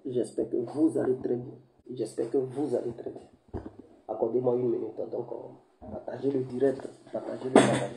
J'espère que vous allez très bien. J'espère que vous allez très bien. Accordez-moi une minute. Donc, partagez le direct. Partagez le direct.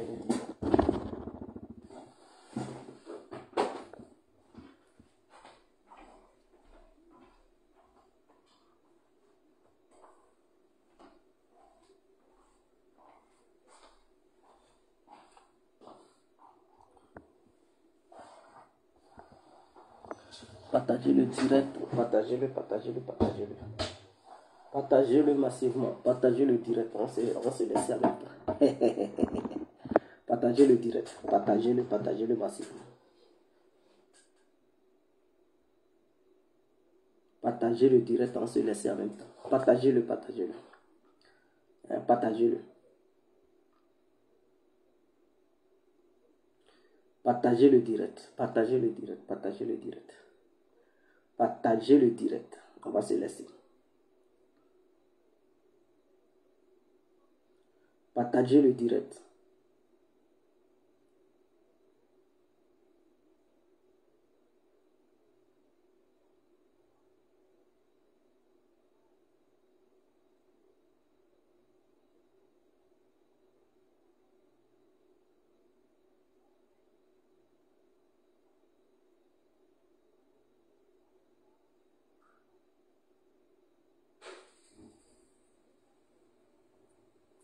Partagez le direct. Partagez-le. Partagez-le massivement. Partagez le direct. On se laisse avec. Partagez le direct. Partagez-le massivement. Partagez le direct, on se laisse en même temps. Partagez-le. Partagez-le. Partagez le direct. Partagez le direct. On va se laisser. Partagez le direct.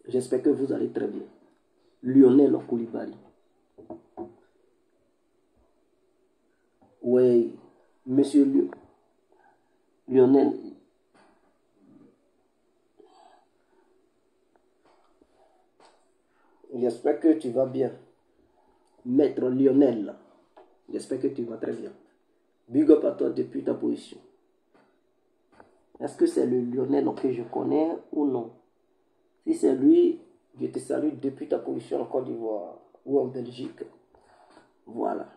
J'espère que vous allez très bien. Lionel Koulibaly. Oui, monsieur Lionel. J'espère que tu vas bien. Maître Lionel. J'espère que tu vas très bien. Big up à toi depuis ta position. Est-ce que c'est le Lionel que je connais ou non? Si c'est lui, je te salue depuis ta position en Côte d'Ivoire ou en Belgique. Voilà.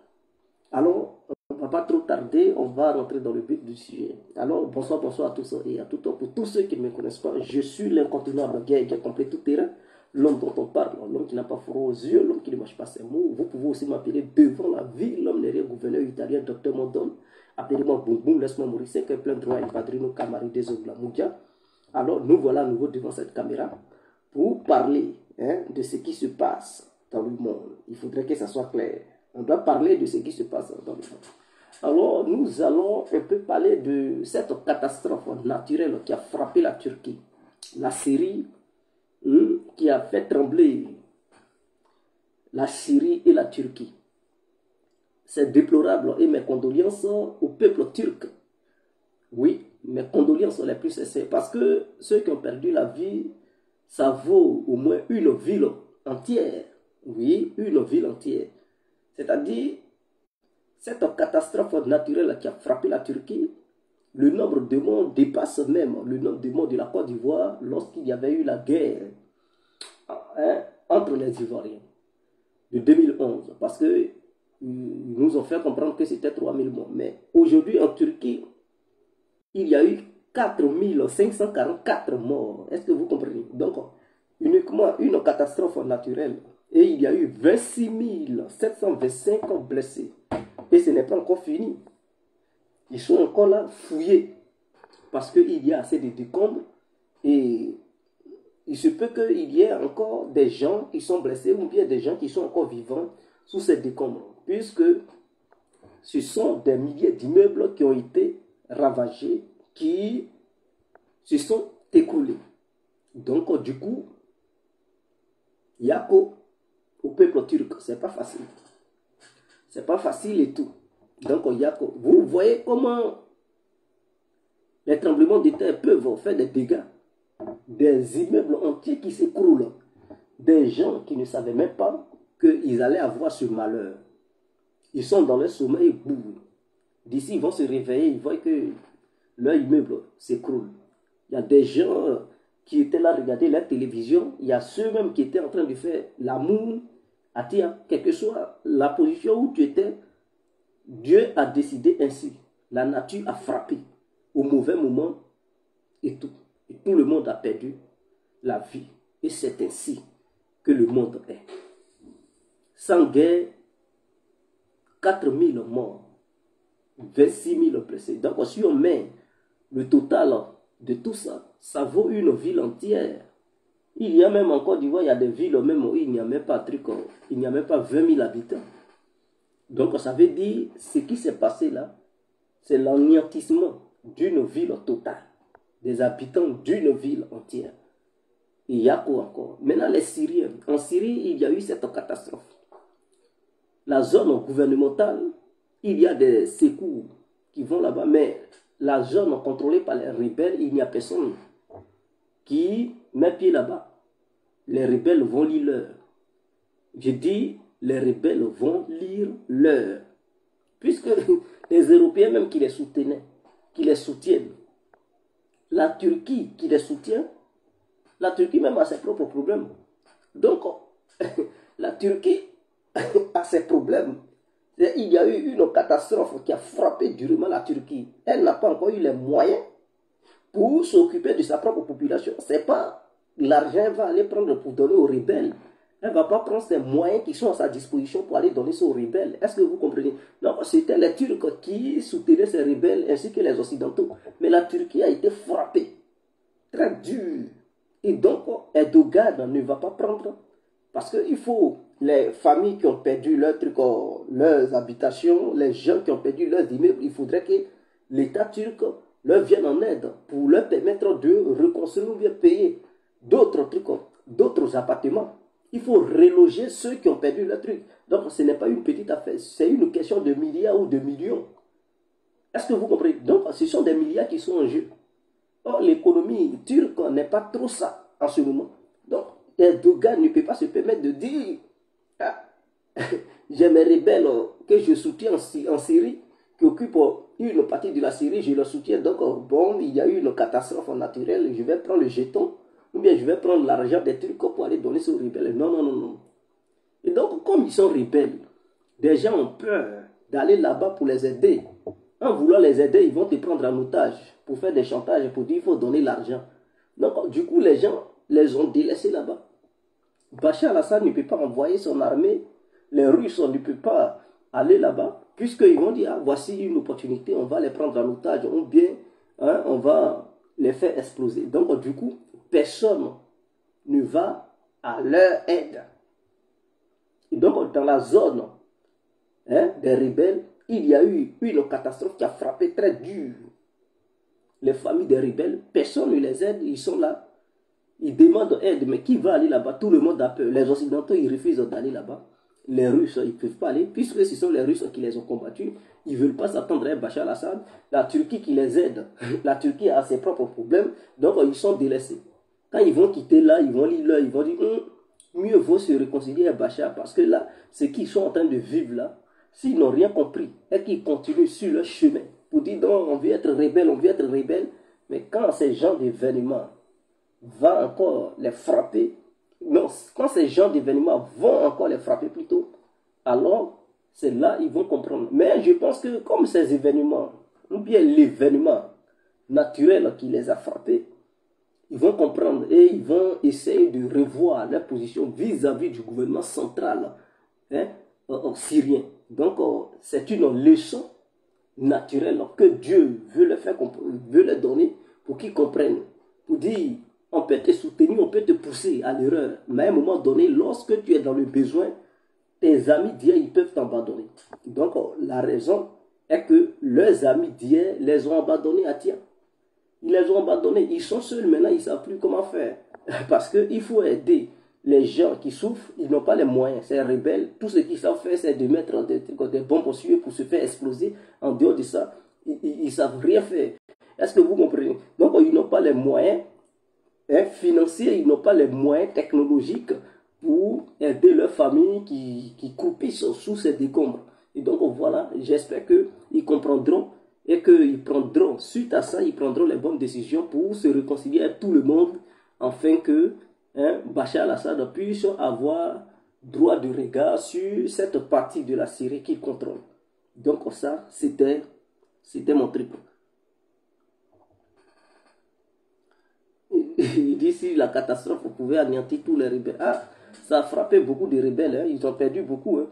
Alors, on ne va pas trop tarder, on va rentrer dans le but du sujet. Alors, bonsoir à tous et à toutes. Pour tous ceux qui ne me connaissent pas, je suis l'incontournable guerre qui a complet tout terrain, l'homme dont on parle, l'homme qui n'a pas froid aux yeux, l'homme qui ne mâche pas ses mots. Vous pouvez aussi m'appeler devant la vie, l'homme derrière gouverneur italien, docteur Mondon. Appelez-moi Boum Boum, laisse-moi mourir, c'est que plein droit, il padrino Camari des Oblamoudia. Alors, nous voilà à nouveau devant cette caméra pour parler de ce qui se passe dans le monde. Il faudrait que ça soit clair. On doit parler de ce qui se passe dans le monde. Alors, nous allons un peu parler de cette catastrophe naturelle qui a frappé la Turquie. La Syrie, qui a fait trembler la Syrie et la Turquie. C'est déplorable et mes condoléances au peuple turc. Oui, mes condoléances les plus sincères parce que ceux qui ont perdu la vie, ça vaut au moins une ville entière. Oui, une ville entière. C'est-à-dire, cette catastrophe naturelle qui a frappé la Turquie, le nombre de morts dépasse même le nombre de morts de la Côte d'Ivoire lorsqu'il y avait eu la guerre entre les Ivoiriens de 2011. Parce que nous ont fait comprendre que c'était 3000 morts. Mais aujourd'hui en Turquie, il y a eu 4544 morts. Est-ce que vous comprenez? Donc, uniquement une catastrophe naturelle. Et il y a eu 26 725 blessés. Et ce n'est pas encore fini. Ils sont encore là fouillés. Parce qu'il y a assez de décombres. Et il se peut qu'il y ait encore des gens qui sont blessés ou bien des gens qui sont encore vivants sous ces décombres. Puisque ce sont des milliers d'immeubles qui ont été ravagés, qui se sont écroulés. Donc, du coup, il y a qu'au peuple turc, c'est pas facile. C'est pas facile et tout. Donc, il y a qu'au. Vous voyez comment les tremblements de terre peuvent faire des dégâts. Des immeubles entiers qui s'écroulent. Des gens qui ne savaient même pas qu'ils allaient avoir ce malheur. Ils sont dans leur sommeil, boum. D'ici, ils vont se réveiller, ils voient que leur immeuble s'écroule. Il y a des gens qui étaient là à regarder la télévision. Il y a ceux-mêmes qui étaient en train de faire l'amour à Tia. Quelle que soit la position où tu étais, Dieu a décidé ainsi. La nature a frappé au mauvais moment et tout. Et tout le monde a perdu la vie. Et c'est ainsi que le monde est. Sans guerre, 4000 morts. 26 000 blessés. Donc, si on met le total de tout ça, ça vaut une ville entière. Il y a même en Côte d'Ivoire, il y a des villes même où il n'y a même pas il n'y a même pas 20 000 habitants. Donc, ça veut dire, ce qui s'est passé là, c'est l'anéantissement d'une ville totale, des habitants d'une ville entière. Il y a quoi encore? Maintenant, les Syriens. En Syrie, il y a eu cette catastrophe. La zone gouvernementale, il y a des secours qui vont là-bas, mais la zone contrôlée par les rebelles, il n'y a personne qui met pied là-bas. Les rebelles vont lire l'heure. Je dis, les rebelles vont lire l'heure. Puisque les Européens même qui les soutenaient, qui les soutiennent, la Turquie qui les soutient, la Turquie même a ses propres problèmes. Donc, la Turquie a ses problèmes. Il y a eu une catastrophe qui a frappé durement la Turquie. Elle n'a pas encore eu les moyens pour s'occuper de sa propre population. C'est pas l'argent qu'elle va aller prendre pour donner aux rebelles. Elle ne va pas prendre ses moyens qui sont à sa disposition pour aller donner ça aux rebelles. Est-ce que vous comprenez? Non, c'était les Turcs qui soutenaient ces rebelles ainsi que les Occidentaux. Mais la Turquie a été frappée. Très dur. Et donc, Erdogan ne va pas prendre. Parce qu'il faut les familles qui ont perdu leurs habitations, les gens qui ont perdu leurs immeubles, il faudrait que l'État turc leur vienne en aide pour leur permettre de reconstruire ou bien payer d'autres trucs, d'autres appartements. Il faut reloger ceux qui ont perdu leur truc. Donc, ce n'est pas une petite affaire, c'est une question de milliards ou de millions. Est-ce que vous comprenez? Donc, ce sont des milliards qui sont en jeu. Or, l'économie turque n'est pas trop ça en ce moment. Donc, Erdogan ne peut pas se permettre de dire ah, j'ai mes rebelles que je soutiens en Syrie, qui occupent une partie de la Syrie, je le soutiens. Donc, bon, il y a eu une catastrophe naturelle, je vais prendre le jeton, ou bien je vais prendre l'argent des Turcs pour aller donner ça aux rebelles. Non, non, non, non. Et donc, comme ils sont rebelles, des gens ont peur d'aller là-bas pour les aider. En voulant les aider, ils vont te prendre en otage pour faire des chantages, pour dire qu'il faut donner l'argent. Donc, du coup, les gens les ont délaissés là-bas. Bachar al-Assad ne peut pas envoyer son armée, les Russes ne peuvent pas aller là-bas, puisqu'ils vont dire, ah, voici une opportunité, on va les prendre en otage, ou bien on va les faire exploser. Donc, du coup, personne ne va à leur aide. Et donc, dans la zone des rebelles, il y a eu une catastrophe qui a frappé très dur les familles des rebelles. Personne ne les aide, ils sont là. Ils demandent aide, mais qui va aller là-bas? Tout le monde a peur. Les Occidentaux, ils refusent d'aller là-bas. Les Russes, ils ne peuvent pas aller, puisque ce sont les Russes qui les ont combattus. Ils ne veulent pas s'attendre à Bachar al-Assad. La Turquie qui les aide. La Turquie a ses propres problèmes, donc ils sont délaissés. Quand ils vont quitter là, ils vont lire là, ils vont dire mieux vaut se réconcilier à Bachar, parce que là, ce qu'ils sont en train de vivre là, s'ils n'ont rien compris et qu'ils continuent sur leur chemin pour dire non, on veut être rebelle, on veut être rebelle, mais quand ces gens d'événements va encore les frapper, non, quand ces gens d'événements vont encore les frapper plutôt, alors c'est là qu'ils vont comprendre. Mais je pense que comme ces événements, ou bien l'événement naturel qui les a frappés, ils vont comprendre et ils vont essayer de revoir leur position vis-à-vis du gouvernement central syrien. Donc c'est une leçon naturelle que Dieu veut leur donner pour qu'ils comprennent, pour dire on peut te soutenir, on peut te pousser à l'erreur, mais à un moment donné, lorsque tu es dans le besoin, tes amis d'hier, ils peuvent t'abandonner. Donc, la raison est que leurs amis d'hier les ont abandonnés à Dieu. Ils les ont abandonnés, ils sont seuls maintenant, ils ne savent plus comment faire. Parce qu'il faut aider les gens qui souffrent, ils n'ont pas les moyens, c'est rebelles. Tout ce qu'ils savent faire, c'est de mettre des bombes au sujet pour se faire exploser. En dehors de ça, ils ne savent rien faire. Est-ce que vous comprenez? Donc, ils n'ont pas les moyens financiers, ils n'ont pas les moyens technologiques pour aider leurs familles qui croupissent sous ces décombres. Et donc voilà, j'espère qu'ils comprendront et qu'ils prendront, suite à ça, ils prendront les bonnes décisions pour se réconcilier avec tout le monde, afin que Bachar al-Assad puisse avoir droit de regard sur cette partie de la Syrie qu'il contrôle. Donc ça, c'était mon truc. Il dit si la catastrophe pouvait anéantir tous les rebelles. Ah, ça a frappé beaucoup de rebelles, hein. Ils ont perdu beaucoup. Hein.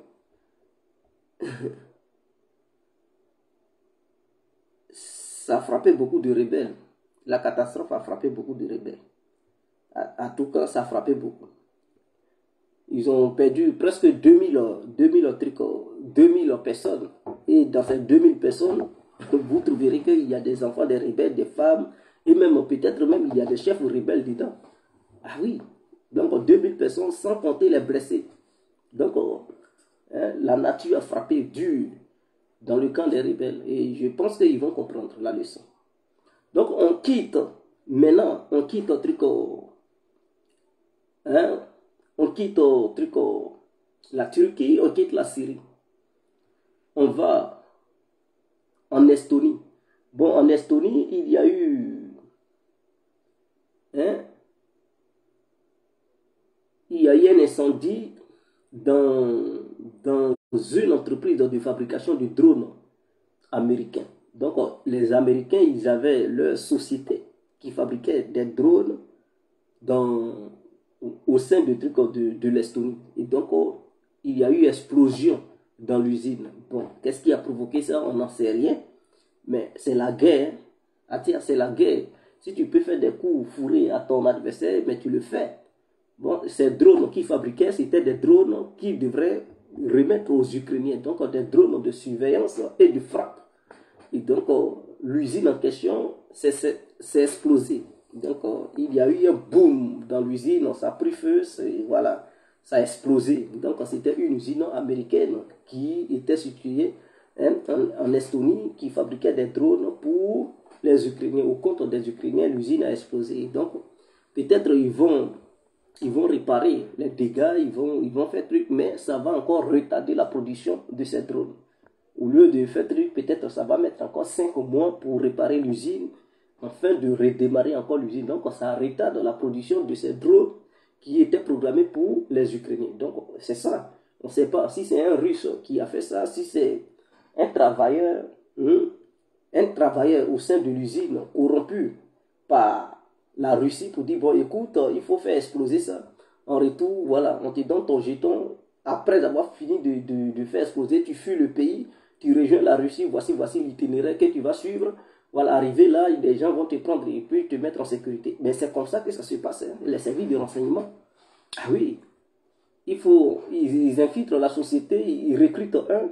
ça a frappé beaucoup de rebelles. La catastrophe a frappé beaucoup de rebelles. À tout cas, ça a frappé beaucoup. Ils ont perdu presque 2000 personnes. Et dans ces 2000 personnes, vous trouverez qu'il y a des enfants, des rebelles, des femmes, et même peut-être même il y a des chefs rebelles dedans. Ah oui, donc 2000 personnes sans compter les blessés. Donc la nature a frappé dur dans le camp des rebelles. Et je pense qu'ils vont comprendre la leçon. Donc on quitte, maintenant, on quitte un truc, on quitte truc, la Turquie, on quitte la Syrie. On va en Estonie. Bon, en Estonie, il y a eu, un incendie dans une entreprise de fabrication de drones américains. Donc, les Américains, ils avaient leur société qui fabriquait des drones au sein de l'Estonie. Et donc, il y a eu explosion dans l'usine. Bon, qu'est-ce qui a provoqué ça? On n'en sait rien. Mais c'est la guerre. Ah tiens, c'est la guerre. Si tu peux faire des coups fourrés à ton adversaire, mais tu le fais. Bon, ces drones qu'ils fabriquaient, c'était des drones qu'ils devraient remettre aux Ukrainiens. Donc, des drones de surveillance et de frappe. Et donc, l'usine en question s'est explosée. Donc, il y a eu un boom dans l'usine, ça a pris feu, et voilà, ça a explosé. Donc, c'était une usine américaine qui était située en Estonie, qui fabriquait des drones pour les Ukrainiens. Au compte des Ukrainiens, l'usine a explosé. Donc, peut-être ils vont réparer les dégâts, ils vont faire truc, mais ça va encore retarder la production de ces drones. Au lieu de faire truc, peut-être ça va mettre encore 5 mois pour réparer l'usine, afin de redémarrer encore l'usine. Donc ça retarde la production de ces drones qui étaient programmés pour les Ukrainiens. Donc c'est ça. On ne sait pas si c'est un Russe qui a fait ça, si c'est un travailleur au sein de l'usine corrompu par la Russie pour dire, bon écoute, il faut faire exploser ça. En retour, voilà, on te donne ton jeton. Après avoir fini de faire exploser, tu fuis le pays, tu rejoins la Russie, voici l'itinéraire que tu vas suivre. Voilà, arrivé là, des gens vont te prendre et puis te mettre en sécurité. Mais c'est comme ça que ça se passe, hein, les services de renseignement. Ah oui, ils infiltrent la société, ils recrutent un.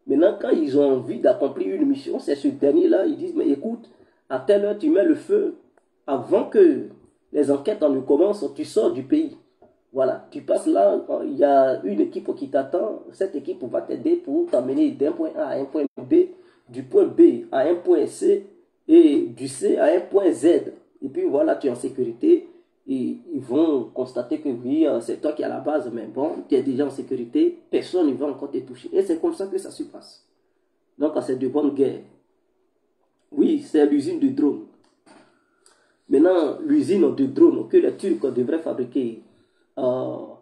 Maintenant, quand ils ont envie d'accomplir une mission, c'est ce dernier-là, ils disent, mais écoute, à telle heure, tu mets le feu, avant que les enquêtes ne commencent, tu sors du pays. Voilà, tu passes là, il y a une équipe qui t'attend, cette équipe va t'aider pour t'amener d'un point A à un point B, du point B à un point C, et du C à un point Z. Et puis voilà, tu es en sécurité, et ils vont constater que oui, c'est toi qui es à la base, mais bon, tu es déjà en sécurité, personne ne va encore te toucher. Et c'est comme ça que ça se passe. Donc c'est de bonnes guerres. Oui, c'est l'usine de drones. Maintenant, l'usine de drones que les Turcs devraient fabriquer en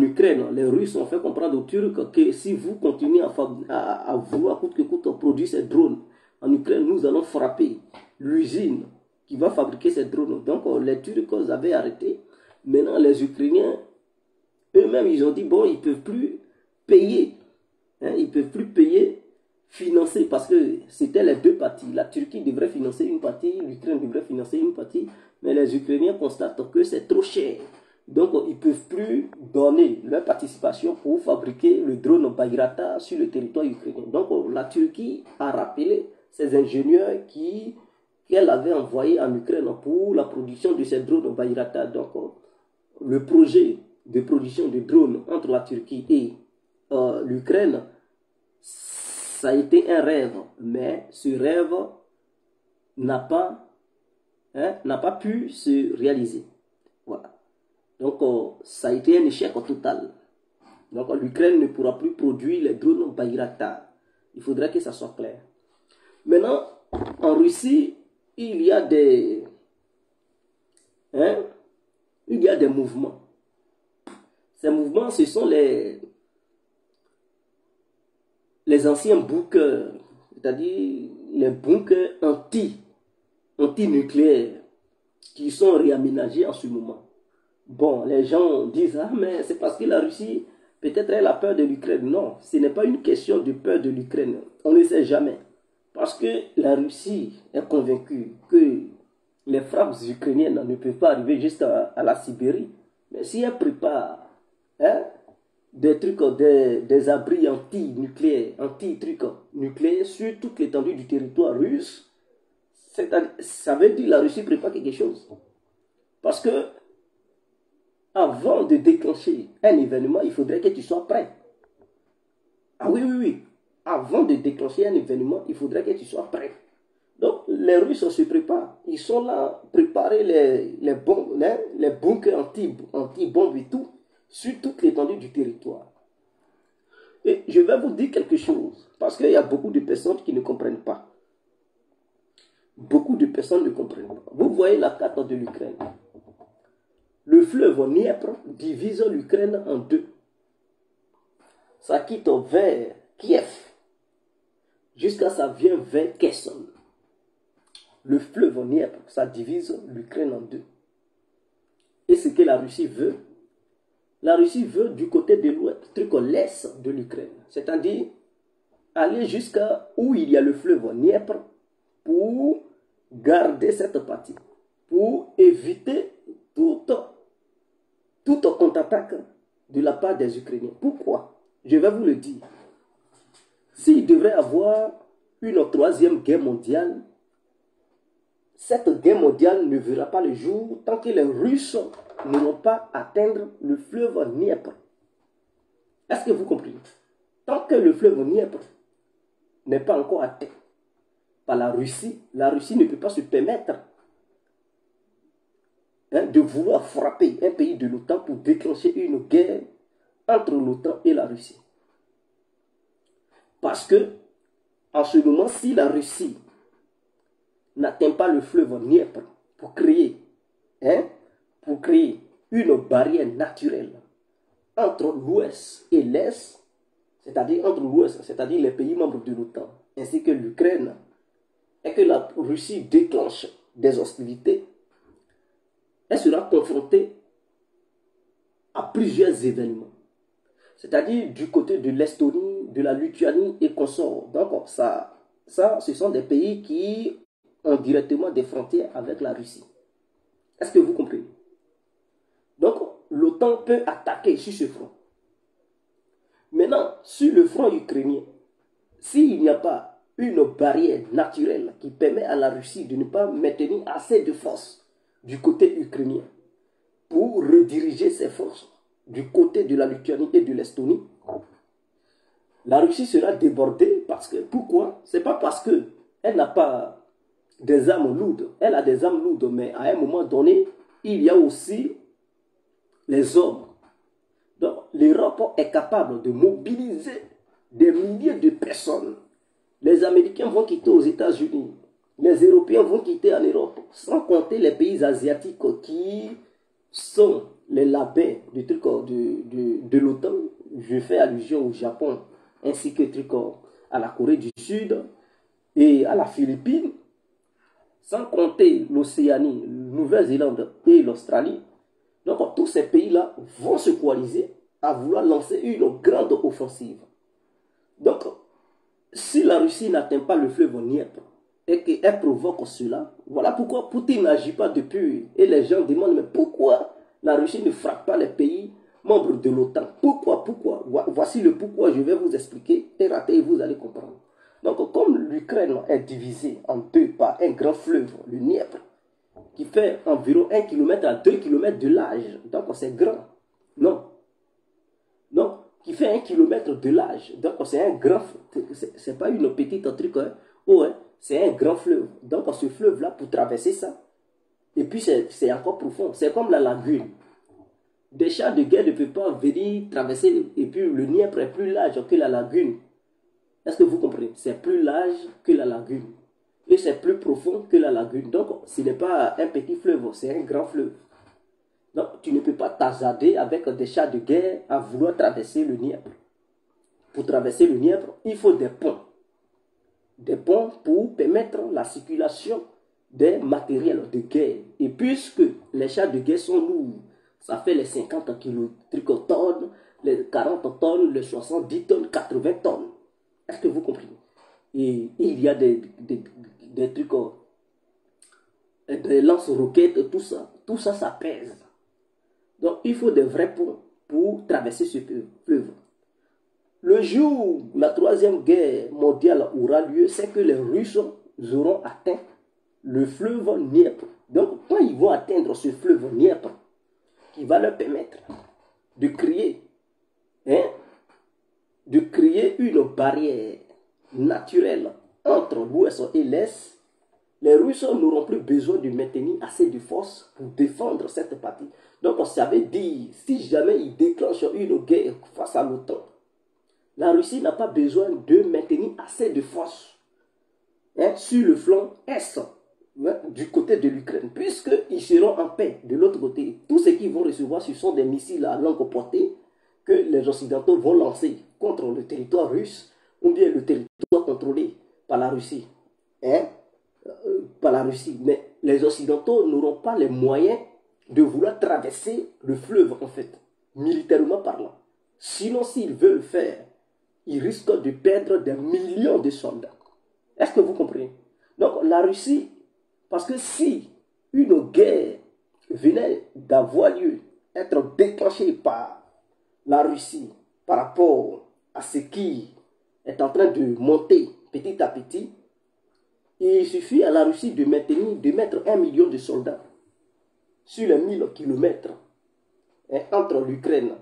Ukraine, les Russes ont fait comprendre aux Turcs que si vous continuez à vouloir coûte que coûte produire ces drones en Ukraine, nous allons frapper l'usine qui va fabriquer ces drones. Donc les Turcs avaient arrêté. Maintenant, les Ukrainiens, eux-mêmes, ils ont dit, bon, ils ne peuvent plus payer. Ils ne peuvent plus payer, financer, parce que c'était les deux parties. La Turquie devrait financer une partie, l'Ukraine devrait financer une partie, mais les Ukrainiens constatent que c'est trop cher. Donc, ils ne peuvent plus donner leur participation pour fabriquer le drone Bayraktar sur le territoire ukrainien. Donc, la Turquie a rappelé ses ingénieurs qu'elle avait envoyés en Ukraine pour la production de ces drones Bayraktar. Donc, le projet de production de drones entre la Turquie et l'Ukraine, ça a été un rêve, mais ce rêve n'a pas pu se réaliser. Voilà. Donc, ça a été un échec total. Donc, l'Ukraine ne pourra plus produire les drones Bayraktar. Il faudrait que ça soit clair. Maintenant, en Russie, il y a des mouvements. Ces mouvements, ce sont les anciens bunkers, c'est-à-dire les bunkers anti-nucléaires qui sont réaménagés en ce moment. Bon, les gens disent, ah mais c'est parce que la Russie, peut-être elle a peur de l'Ukraine. Non, ce n'est pas une question de peur de l'Ukraine. On ne sait jamais. Parce que la Russie est convaincue que les frappes ukrainiennes ne peuvent pas arriver jusqu'à la Sibérie. Mais si elle prépare hein, des trucs, des abris anti-nucléaires, anti-trucs nucléaires sur toute l'étendue du territoire russe, ça veut dire que la Russie prépare quelque chose. Parce que avant de déclencher un événement, il faudrait que tu sois prêt. Ah oui, oui, oui. Avant de déclencher un événement, il faudrait que tu sois prêt. Donc, les Russes se préparent. Ils sont là, préparer les bombes, hein, les bunkers anti-bombes et tout, sur toute l'étendue du territoire. Et je vais vous dire quelque chose, parce qu'il y a beaucoup de personnes qui ne comprennent pas. Beaucoup de personnes ne comprennent pas. Vous voyez la carte de l'Ukraine. Le fleuve Dniepr divise l'Ukraine en deux. Ça quitte vers Kiev, jusqu'à ça vient vers Kherson. Le fleuve Dniepr, ça divise l'Ukraine en deux. Et ce que la Russie veut du côté de l'est de l'Ukraine. C'est-à-dire aller jusqu'à où il y a le fleuve Dniepr pour garder cette partie, pour éviter toute contre-attaque de la part des Ukrainiens. Pourquoi? Je vais vous le dire. S'il devrait y avoir une troisième guerre mondiale, cette guerre mondiale ne verra pas le jour tant que les Russes n'auront pas atteindre le fleuve Dniepr. Est-ce que vous comprenez? Tant que le fleuve Dniepr n'est pas encore atteint par la Russie ne peut pas se permettre de vouloir frapper un pays de l'OTAN pour déclencher une guerre entre l'OTAN et la Russie. Parce que, en ce moment, si la Russie n'atteint pas le fleuve Dniepr pour créer une barrière naturelle entre l'Ouest et l'Est, c'est-à-dire entre l'Ouest, c'est-à-dire les pays membres de l'OTAN, ainsi que l'Ukraine, et que la Russie déclenche des hostilités, elle sera confrontée à plusieurs événements. C'est-à-dire du côté de l'Estonie, de la Lituanie et consorts. Donc ça, ce sont des pays qui ont directement des frontières avec la Russie. Est-ce que vous comprenez? Donc l'OTAN peut attaquer sur ce front. Maintenant, sur le front ukrainien, s'il n'y a pas une barrière naturelle qui permet à la Russie de ne pas maintenir assez de force du côté ukrainien pour rediriger ses forces du côté de la Lituanie et de l'Estonie, la Russie sera débordée parce que, pourquoi? Ce n'est pas parce qu'elle n'a pas des armes lourdes, elle a des armes lourdes, mais à un moment donné, il y a aussi les hommes. Donc, l'Europe est capable de mobiliser des milliers de personnes. Les Américains vont quitter aux États-Unis, les Européens vont quitter en Europe, sans compter les pays asiatiques qui sont les labels de l'OTAN. Je fais allusion au Japon, ainsi que à la Corée du Sud et à la Philippine, sans compter l'Océanie, la Nouvelle-Zélande et l'Australie. Donc tous ces pays-là vont se coaliser à vouloir lancer une grande offensive. Donc, si la Russie n'atteint pas le fleuve Dniepr et qu'elle provoque cela, voilà pourquoi Poutine n'agit pas depuis. Et les gens demandent, mais pourquoi la Russie ne frappe pas les pays membres de l'OTAN? Pourquoi? Voici le pourquoi, je vais vous expliquer. Et vous allez comprendre. Donc, comme l'Ukraine est divisée en deux par un grand fleuve, le Dniepr, qui fait environ 1 km à 2 km de large, donc c'est grand. Non. Non, qui fait 1 km de large. Donc c'est un grand, c'est pas une petite truc, hein. Oh, hein, c'est un grand fleuve. Donc ce fleuve-là, pour traverser ça, et puis c'est encore profond. C'est comme la lagune. Des chars de guerre ne peuvent pas venir traverser, et puis le Dniepr est plus large que la lagune. Est-ce que vous comprenez? C'est plus large que la lagune. Et c'est plus profond que la lagune. Donc ce n'est pas un petit fleuve, c'est un grand fleuve. Donc, tu ne peux pas t'hasarder avec des chars de guerre à vouloir traverser le Dniepr. Pour traverser le Dniepr, il faut des ponts. Des ponts pour permettre la circulation des matériels de guerre. Et puisque les chars de guerre sont lourds, ça fait les 50 tonnes, les 40 tonnes, les 70 tonnes, 80 tonnes. Est-ce que vous comprenez? Et il y a des trucs, des lance-roquettes, tout ça, ça pèse. Donc, il faut des vrais ponts pour traverser ce fleuve. Le jour où la troisième guerre mondiale aura lieu, c'est que les Russes auront atteint le fleuve Dniepr. Donc, quand ils vont atteindre ce fleuve Dniepr, qui va leur permettre de créer, une barrière naturelle entre l'Ouest et l'Est, les Russes n'auront plus besoin de maintenir assez de force pour défendre cette partie. Donc, ça veut dire, si jamais ils déclenchent une guerre face à l'OTAN, la Russie n'a pas besoin de maintenir assez de force sur le flanc Est, du côté de l'Ukraine, puisqu'ils seront en paix de l'autre côté. Tout ce qu'ils vont recevoir, ce sont des missiles à longue portée que les Occidentaux vont lancer contre le territoire russe ou bien le territoire contrôlé par la Russie. Par la Russie. Mais les Occidentaux n'auront pas les moyens de vouloir traverser le fleuve, en fait, militairement parlant. Sinon, s'ils veulent le faire, ils risquent de perdre des millions de soldats. Est-ce que vous comprenez? Donc, la Russie, parce que si une guerre venait d'avoir lieu, être déclenchée par la Russie par rapport à ce qui est en train de monter petit à petit, il suffit à la Russie de mettre 1 million de soldats sur les 1000 kilomètres entre l'Ukraine,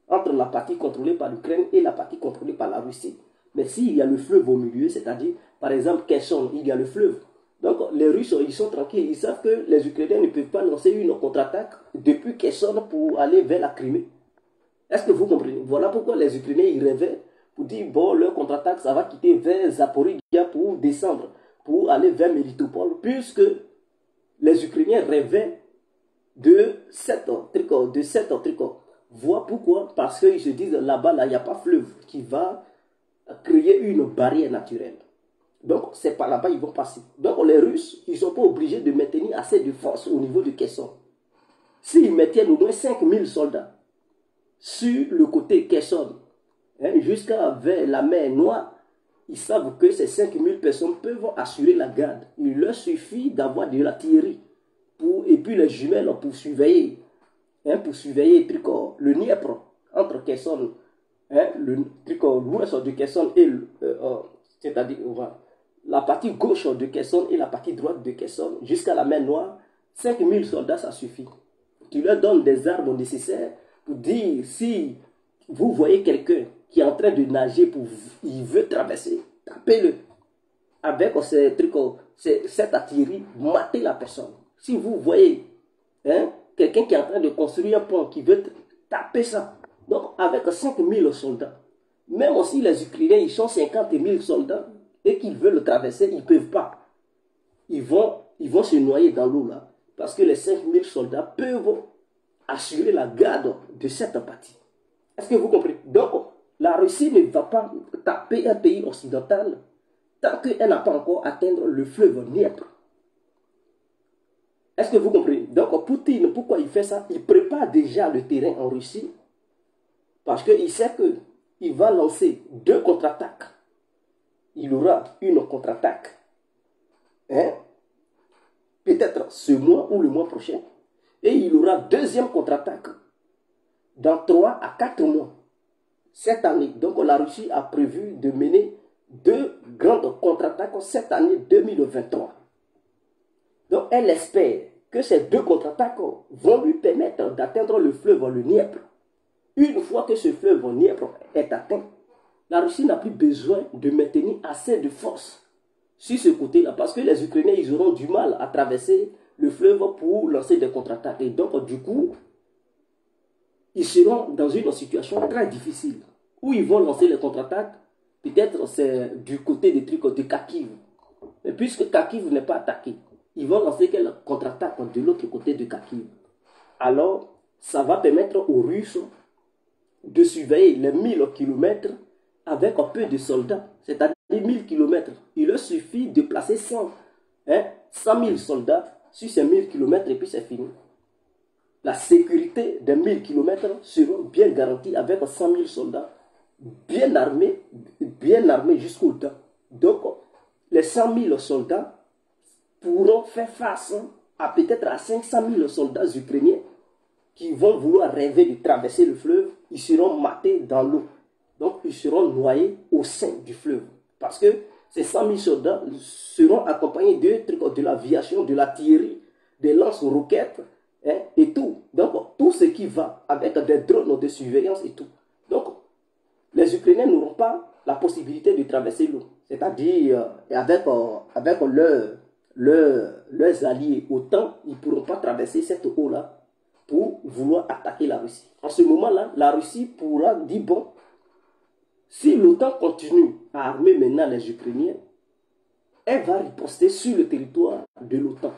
entre la partie contrôlée par l'Ukraine et la partie contrôlée par la Russie. Mais s'il y a le fleuve au milieu, c'est-à-dire, par exemple, Kherson, il y a le fleuve. Donc, les Russes, ils sont tranquilles. Ils savent que les Ukrainiens ne peuvent pas lancer une contre-attaque depuis Kherson pour aller vers la Crimée. Est-ce que vous comprenez? Voilà pourquoi les Ukrainiens, ils rêvaient pour dire, bon, leur contre-attaque, ça va quitter vers Zaporizhia pour descendre, pour aller vers Melitopol, puisque les Ukrainiens rêvaient de cette truc. Voilà pourquoi? Parce qu'ils se disent, là-bas, il n'y a pas fleuve qui va créer une barrière naturelle. Donc, c'est par là-bas qu'ils vont passer. Donc, les Russes, ils ne sont pas obligés de maintenir assez de force au niveau de Kherson. S'ils maintiennent au moins 5000 soldats sur le côté Kherson, jusqu'à vers la mer Noire, ils savent que ces 5000 personnes peuvent assurer la garde. Il leur suffit d'avoir de l'artillerie et puis les jumelles pour surveiller, le Dniepr entre Kherson, l'ouest de Kherson et c'est-à-dire la partie gauche de Kherson et la partie droite de Kherson jusqu'à la mer Noire. 5000 soldats, ça suffit. Tu leur donnes des armes nécessaires pour dire, si vous voyez quelqu'un qui est en train de nager, il veut traverser, tapez-le. Avec cette artillerie, matez la personne. Si vous voyez quelqu'un qui est en train de construire un pont, qui veut taper ça, donc avec 5000 soldats, même aussi les Ukrainiens, ils sont 50 000 soldats, et qu'ils veulent le traverser, ils ne peuvent pas. Ils vont se noyer dans l'eau là, parce que les 5000 soldats peuvent assurer la garde de cette partie. Est-ce que vous comprenez? Donc, la Russie ne va pas taper un pays occidental tant qu'elle n'a pas encore atteint le fleuve Dniepr. Est-ce que vous comprenez? Donc, Poutine, pourquoi il fait ça? Il prépare déjà le terrain en Russie, parce qu'il sait qu'il va lancer 2 contre-attaques. Il aura une contre-attaque, peut-être ce mois ou le mois prochain, et il aura deuxième contre-attaque dans 3 à 4 mois cette année. Donc la Russie a prévu de mener 2 grandes contre-attaques cette année 2023. Donc elle espère que ces 2 contre-attaques vont lui permettre d'atteindre le fleuve le Dniepr. Une fois que ce fleuve Dniepr est atteint, la Russie n'a plus besoin de maintenir assez de force sur ce côté-là, parce que les Ukrainiens, ils auront du mal à traverser le fleuve pour lancer des contre-attaques. Et donc, du coup, ils seront dans une situation très difficile, où ils vont lancer les contre-attaques. Peut-être c'est du côté des trucs de Kharkiv. Mais puisque Kharkiv n'est pas attaqué, ils vont lancer quelques contre-attaques de l'autre côté de Kharkiv. Alors, ça va permettre aux Russes de surveiller les 1000 km avec un peu de soldats, c'est-à-dire 1000 km. Il leur suffit de placer 100 000 soldats sur ces 1000 km et puis c'est fini. La sécurité des 1000 km sera bien garantie avec 100 000 soldats bien armés jusqu'au dents. Donc, les 100 000 soldats pourront faire face à peut-être à 500 000 soldats ukrainiens qui vont vouloir rêver de traverser le fleuve. Ils seront matés dans l'eau. Donc, ils seront noyés au sein du fleuve. Parce que ces 100 000 soldats seront accompagnés de l'aviation, de l'artillerie, des lance-roquettes, hein, et tout. Donc, tout ce qui va avec des drones de surveillance et tout. Donc, les Ukrainiens n'auront pas la possibilité de traverser l'eau. C'est-à-dire, avec leurs alliés OTAN, ils ne pourront pas traverser cette eau-là pour vouloir attaquer la Russie. En ce moment-là, la Russie pourra dire, bon, si l'OTAN continue à armer maintenant les Ukrainiens, elle va riposter sur le territoire de l'OTAN.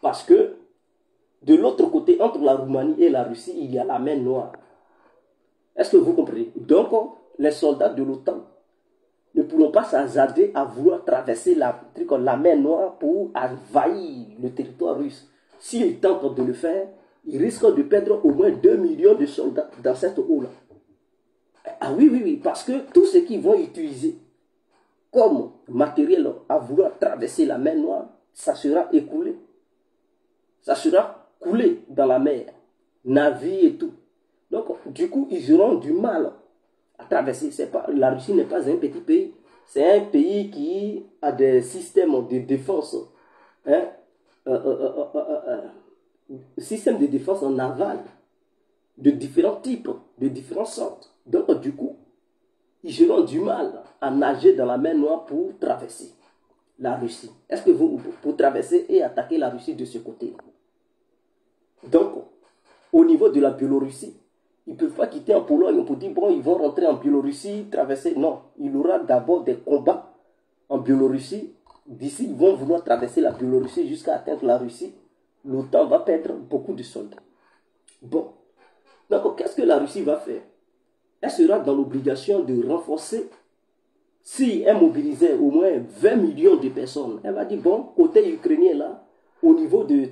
Parce que de l'autre côté, entre la Roumanie et la Russie, il y a la mer Noire. Est-ce que vous comprenez? Donc, les soldats de l'OTAN ne pourront pas s'hasarder à vouloir traverser la mer Noire pour envahir le territoire russe. S'ils tentent de le faire, ils risquent de perdre au moins 2 millions de soldats dans cette eau-là. Ah oui, oui, oui, parce que tout ce qu'ils vont utiliser comme matériel à vouloir traverser la mer Noire, ça sera écoulé. Ça sera coulé dans la mer, navires et tout. Donc, du coup, ils auront du mal à traverser. La Russie n'est pas un petit pays. C'est un pays qui a des systèmes de défense. Hein, système de défense en aval de différents types, de différentes sortes. Donc, du coup, ils auront du mal à nager dans la mer Noire pour traverser la Russie. Est-ce que pour traverser et attaquer la Russie de ce côté? Donc, au niveau de la Biélorussie, ils ne peuvent pas quitter en Pologne pour dire, bon, ils vont rentrer en Biélorussie, traverser. Non, il y aura d'abord des combats en Biélorussie. D'ici, ils vont vouloir traverser la Biélorussie jusqu'à atteindre la Russie. L'OTAN va perdre beaucoup de soldats. Bon, donc qu'est-ce que la Russie va faire? Elle sera dans l'obligation de renforcer. Si elle mobilisait au moins 20 millions de personnes, elle va dire, bon, côté ukrainien là, au niveau du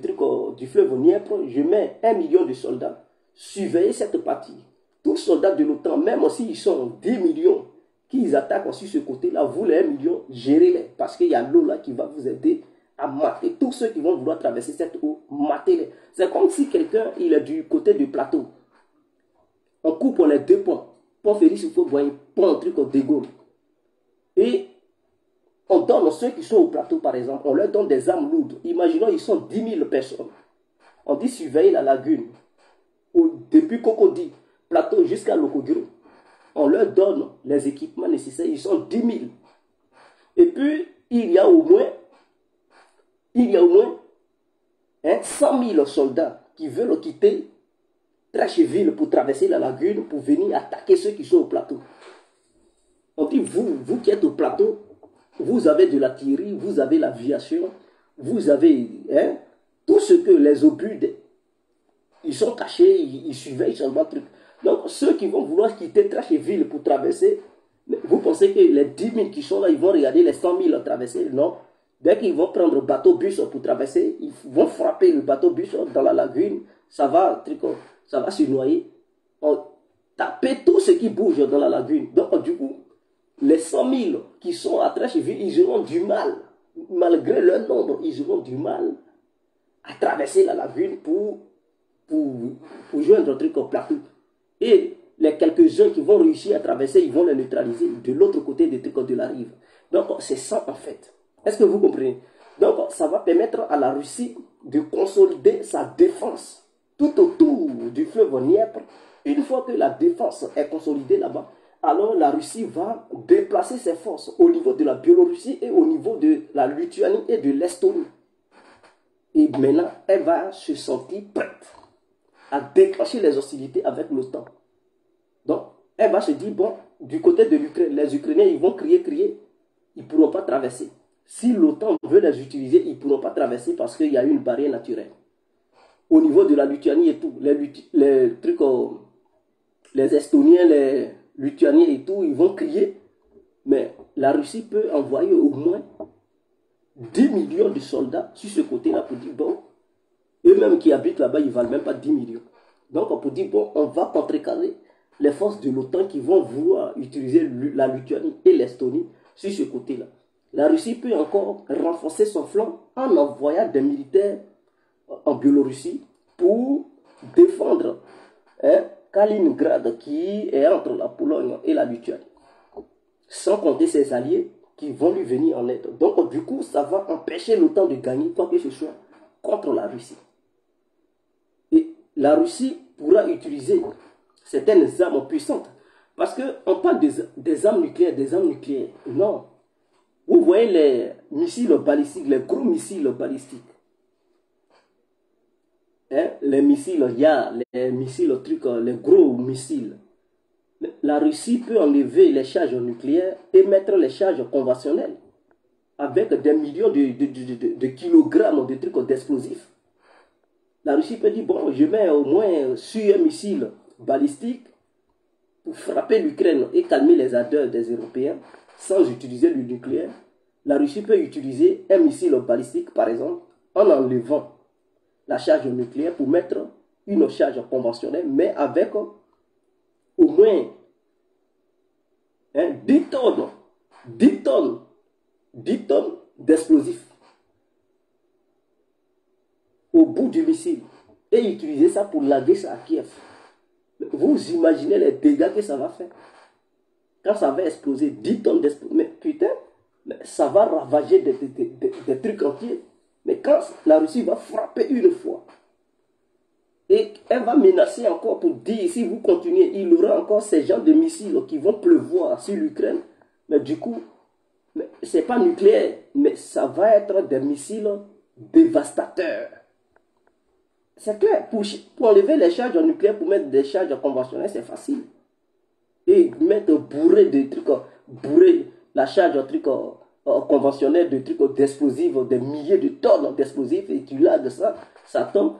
fleuve Dniepr, je mets 1 million de soldats. Surveillez cette partie. Tous les soldats de l'OTAN, même s'ils sont 10 millions, qu'ils attaquent sur ce côté-là, vous les 1 million, gérez-les. Parce qu'il y a l'eau là qui va vous aider à mater. Tous ceux qui vont vouloir traverser cette eau, matez-les. C'est comme si quelqu'un, il est du côté du plateau. On coupe les deux ponts. Pont Félix, il faut voir pont de Gaulle. Et on donne ceux qui sont au plateau, par exemple, on leur donne des armes lourdes. Imaginons, ils sont 10 000 personnes. On dit surveiller la lagune. Depuis Cocody, plateau jusqu'à Lokogiro. On leur donne les équipements nécessaires. Ils sont 10 000. Et puis, il y a au moins 100 000 soldats qui veulent quitter Tracheville pour traverser la lagune pour venir attaquer ceux qui sont au plateau. On dit, vous qui êtes au plateau, vous avez de l'artillerie, vous avez l'aviation, vous avez tout ce que les obus, ils sont cachés, ils surveillent seulement le truc. Donc, ceux qui vont vouloir quitter Tracheville pour traverser, vous pensez que les 10 000 qui sont là, ils vont regarder les 100 000 traverser? Non. Dès qu'ils vont prendre le bateau-bus pour traverser, ils vont frapper le bateau-bus dans la lagune, ça va se noyer. On taper tout ce qui bouge dans la lagune. Donc, du coup, les 100 000 qui sont à Tracheville, ils auront du mal, malgré leur nombre, ils auront du mal à traverser la lagune pour joindre un truc au plateau. Et les quelques-uns qui vont réussir à traverser, ils vont les neutraliser de l'autre côté des trucs de la rive. Donc, c'est ça en fait. Est-ce que vous comprenez? Donc, ça va permettre à la Russie de consolider sa défense tout autour du fleuve Dniepr. Une fois que la défense est consolidée là-bas, alors la Russie va déplacer ses forces au niveau de la Biélorussie et au niveau de la Lituanie et de l'Estonie. Et maintenant, elle va se sentir prête à déclencher les hostilités avec l'OTAN. Donc, elle va se dire, bon, du côté de l'Ukraine, les Ukrainiens, ils vont crier, ils ne pourront pas traverser. Si l'OTAN veut les utiliser, ils ne pourront pas traverser parce qu'il y a une barrière naturelle. Au niveau de la Lituanie et tout, les Estoniens, les Lituaniens et tout, ils vont crier. Mais la Russie peut envoyer au moins 10 millions de soldats sur ce côté-là pour dire, bon, eux-mêmes qui habitent là-bas, ils ne valent même pas 10 millions. Donc, on peut dire, bon, on va contrecarrer les forces de l'OTAN qui vont vouloir utiliser la Lituanie et l'Estonie sur ce côté-là. La Russie peut encore renforcer son flanc en envoyant des militaires en Biélorussie pour défendre Kaliningrad qui est entre la Pologne et la Lituanie. Sans compter ses alliés qui vont lui venir en aide. Donc du coup, ça va empêcher l'OTAN de gagner quoi que ce soit contre la Russie. Et la Russie pourra utiliser certaines armes puissantes. Parce qu'on parle des armes nucléaires, Non. Vous voyez les missiles balistiques, les gros missiles balistiques. Les missiles, il y a les missiles trucs, les gros missiles. La Russie peut enlever les charges nucléaires et mettre les charges conventionnelles avec des millions de kilogrammes de trucs d'explosifs. La Russie peut dire, bon, je mets au moins sur un missile balistique pour frapper l'Ukraine et calmer les ardeurs des Européens sans utiliser le nucléaire. La Russie peut utiliser un missile balistique, par exemple, en enlevant la charge nucléaire pour mettre une charge conventionnelle, mais avec au moins 10 tonnes d'explosifs au bout du missile et utiliser ça pour laguer ça à Kiev. Vous imaginez les dégâts que ça va faire quand ça va exploser, 10 tonnes d'explosifs. Mais putain, ça va ravager des trucs entiers. Mais quand la Russie va frapper une fois, et elle va menacer encore pour dire, si vous continuez, il y aura encore ces genres de missiles qui vont pleuvoir sur l'Ukraine. Mais du coup, ce n'est pas nucléaire, mais ça va être des missiles dévastateurs. C'est clair, pour enlever les charges nucléaires, pour mettre des charges conventionnelles, c'est facile. Et mettre bourrer des trucs, bourrer la charge conventionnelle de trucs d'explosifs, des milliers de tonnes d'explosifs, et tu l'as de ça, ça tombe.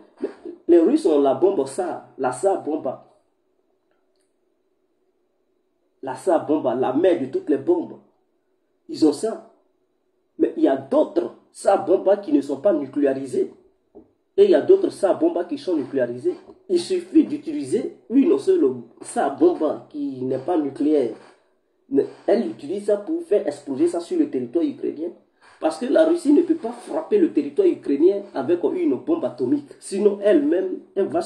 Les Russes ont la bombe SAR, la SAR bomba. La SAR bomba, la mère de toutes les bombes. Ils ont ça. Mais il y a d'autres SAR bomba qui ne sont pas nucléarisées. Et il y a d'autres SAR bomba qui sont nucléarisées. Il suffit d'utiliser une seule SAR bomba qui n'est pas nucléaire. Elle utilise ça pour faire exploser ça sur le territoire ukrainien. Parce que la Russie ne peut pas frapper le territoire ukrainien avec une bombe atomique. Sinon, elle-même, elle va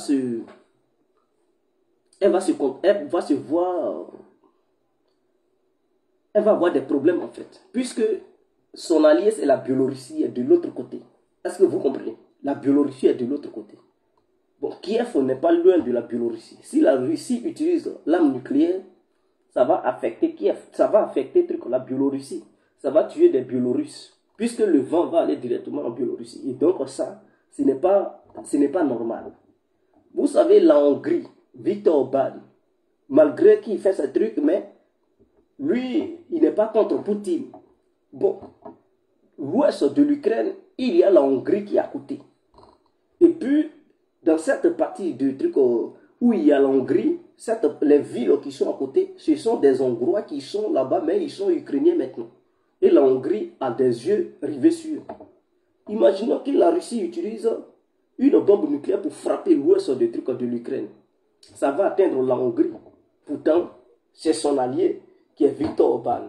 avoir des problèmes en fait. Puisque son allié, c'est la Biélorussie, est de l'autre côté. Est-ce que vous comprenez? La Biélorussie est de l'autre côté. Bon, Kiev n'est pas loin de la Biélorussie. Si la Russie utilise l'arme nucléaire, ça va affecter Kiev. Ça va affecter la Biélorussie. Ça va tuer des Biélorusses. Puisque le vent va aller directement en Biélorussie. Et donc ça, ce n'est pas normal. Vous savez, la Hongrie, Viktor Orban, malgré qu'il fait ce truc, mais lui, il n'est pas contre Poutine. Bon, l'ouest de l'Ukraine, il y a la Hongrie qui est à côté. Et puis, dans cette partie du truc où il y a la Hongrie, les villes qui sont à côté, ce sont des Hongrois qui sont là-bas, mais ils sont ukrainiens maintenant. Et la Hongrie a des yeux rivés sur eux. Imaginons que la Russie utilise une bombe nucléaire pour frapper l'ouest de l'Ukraine. Ça va atteindre la Hongrie. Pourtant, c'est son allié qui est Viktor Orban.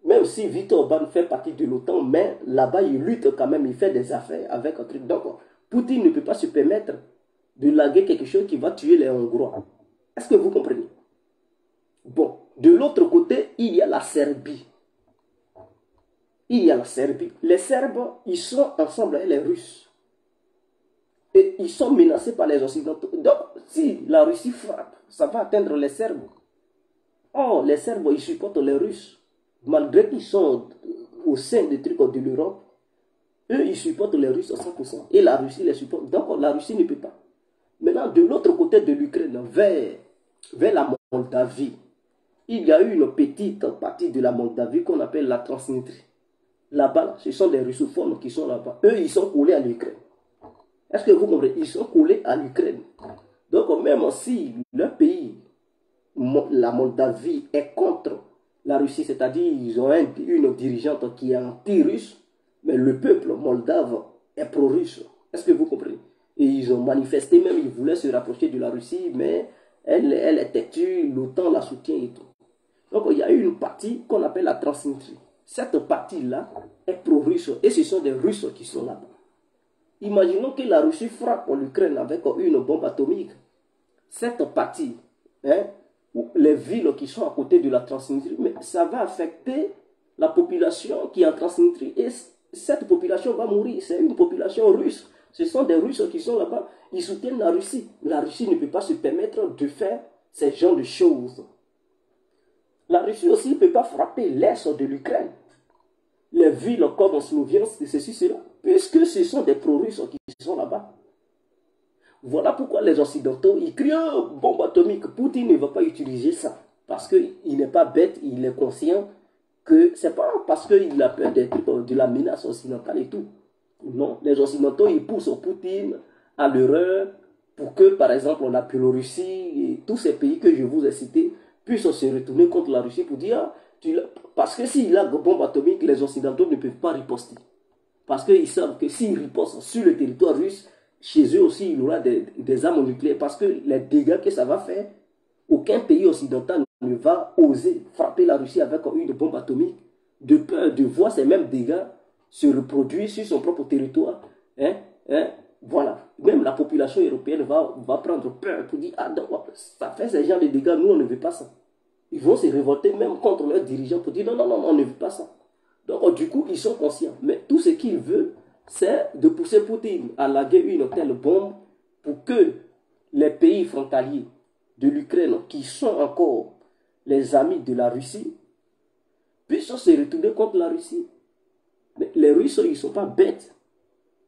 Même si Viktor Orban fait partie de l'OTAN, mais là-bas, il lutte quand même, il fait des affaires avec un truc. Donc, Poutine ne peut pas se permettre de laguer quelque chose qui va tuer les Hongrois. Est-ce que vous comprenez? Bon, de l'autre côté, il y a la Serbie. Les Serbes, ils sont ensemble avec les Russes. Et ils sont menacés par les Occidentaux. Donc, si la Russie frappe, ça va atteindre les Serbes. Oh, les Serbes, ils supportent les Russes. Malgré qu'ils sont au sein des trucs de l'Europe, eux, ils supportent les Russes à 100%. Et la Russie les supporte. Donc, la Russie ne peut pas. Maintenant, de l'autre côté de l'Ukraine, vers la Moldavie, il y a eu une petite partie de la Moldavie qu'on appelle la Transnistrie. Là-bas, ce sont des russophones qui sont là-bas. Eux, ils sont collés à l'Ukraine. Est-ce que vous comprenez? Ils sont collés à l'Ukraine. Donc, même si leur pays, la Moldavie, est contre la Russie, c'est-à-dire ils ont une dirigeante qui est anti-russe, mais le peuple moldave est pro-russe. Est-ce que vous comprenez? Et ils ont manifesté même, ils voulaient se rapprocher de la Russie, mais elle est têtue, l'OTAN la soutient et tout. Donc il y a eu une partie qu'on appelle la Transnistrie. cette partie-là est pro-russe et ce sont des Russes qui sont là-bas. Imaginons que la Russie frappe l'Ukraine avec une bombe atomique. Cette partie, hein, les villes qui sont à côté de la Transnistrie, mais ça va affecter la population qui est en Transnistrie et cette population va mourir. C'est une population russe. Ce sont des Russes qui sont là-bas. Ils soutiennent la Russie. La Russie ne peut pas se permettre de faire ce genre de choses. La Russie aussi ne peut pas frapper l'est de l'Ukraine. Les villes comme Sloviansk, ceci, cela, puisque ce sont des pro-russes qui sont là-bas. Voilà pourquoi les Occidentaux, ils crient oh, bombe atomique. Poutine ne va pas utiliser ça. Parce qu'il n'est pas bête, il est conscient que ce n'est pas parce qu'il a peur de la menace occidentale et tout. Non, les Occidentaux, ils poussent Poutine à l'erreur pour que, par exemple, la Biélorussie et tous ces pays que je vous ai cités puissent se retourner contre la Russie pour dire, parce que s'il a une bombe atomique, les Occidentaux ne peuvent pas riposter. Parce qu'ils savent que s'ils ripostent sur le territoire russe, chez eux aussi, il y aura des armes nucléaires. Parce que les dégâts que ça va faire, aucun pays occidental ne va oser frapper la Russie avec une bombe atomique, de peur de voir ces mêmes dégâts se reproduire sur son propre territoire. Voilà. Même la population européenne va prendre peur pour dire, ah non, ça fait ce genre de dégâts, nous on ne veut pas ça. Ils vont se révolter même contre leurs dirigeants pour dire, non, non, non, on ne veut pas ça. Donc du coup, ils sont conscients. Mais tout ce qu'ils veulent, c'est de pousser Poutine à laguer une telle bombe pour que les pays frontaliers de l'Ukraine, qui sont encore les amis de la Russie, puissent se retourner contre la Russie. Mais les Russes, ils ne sont pas bêtes.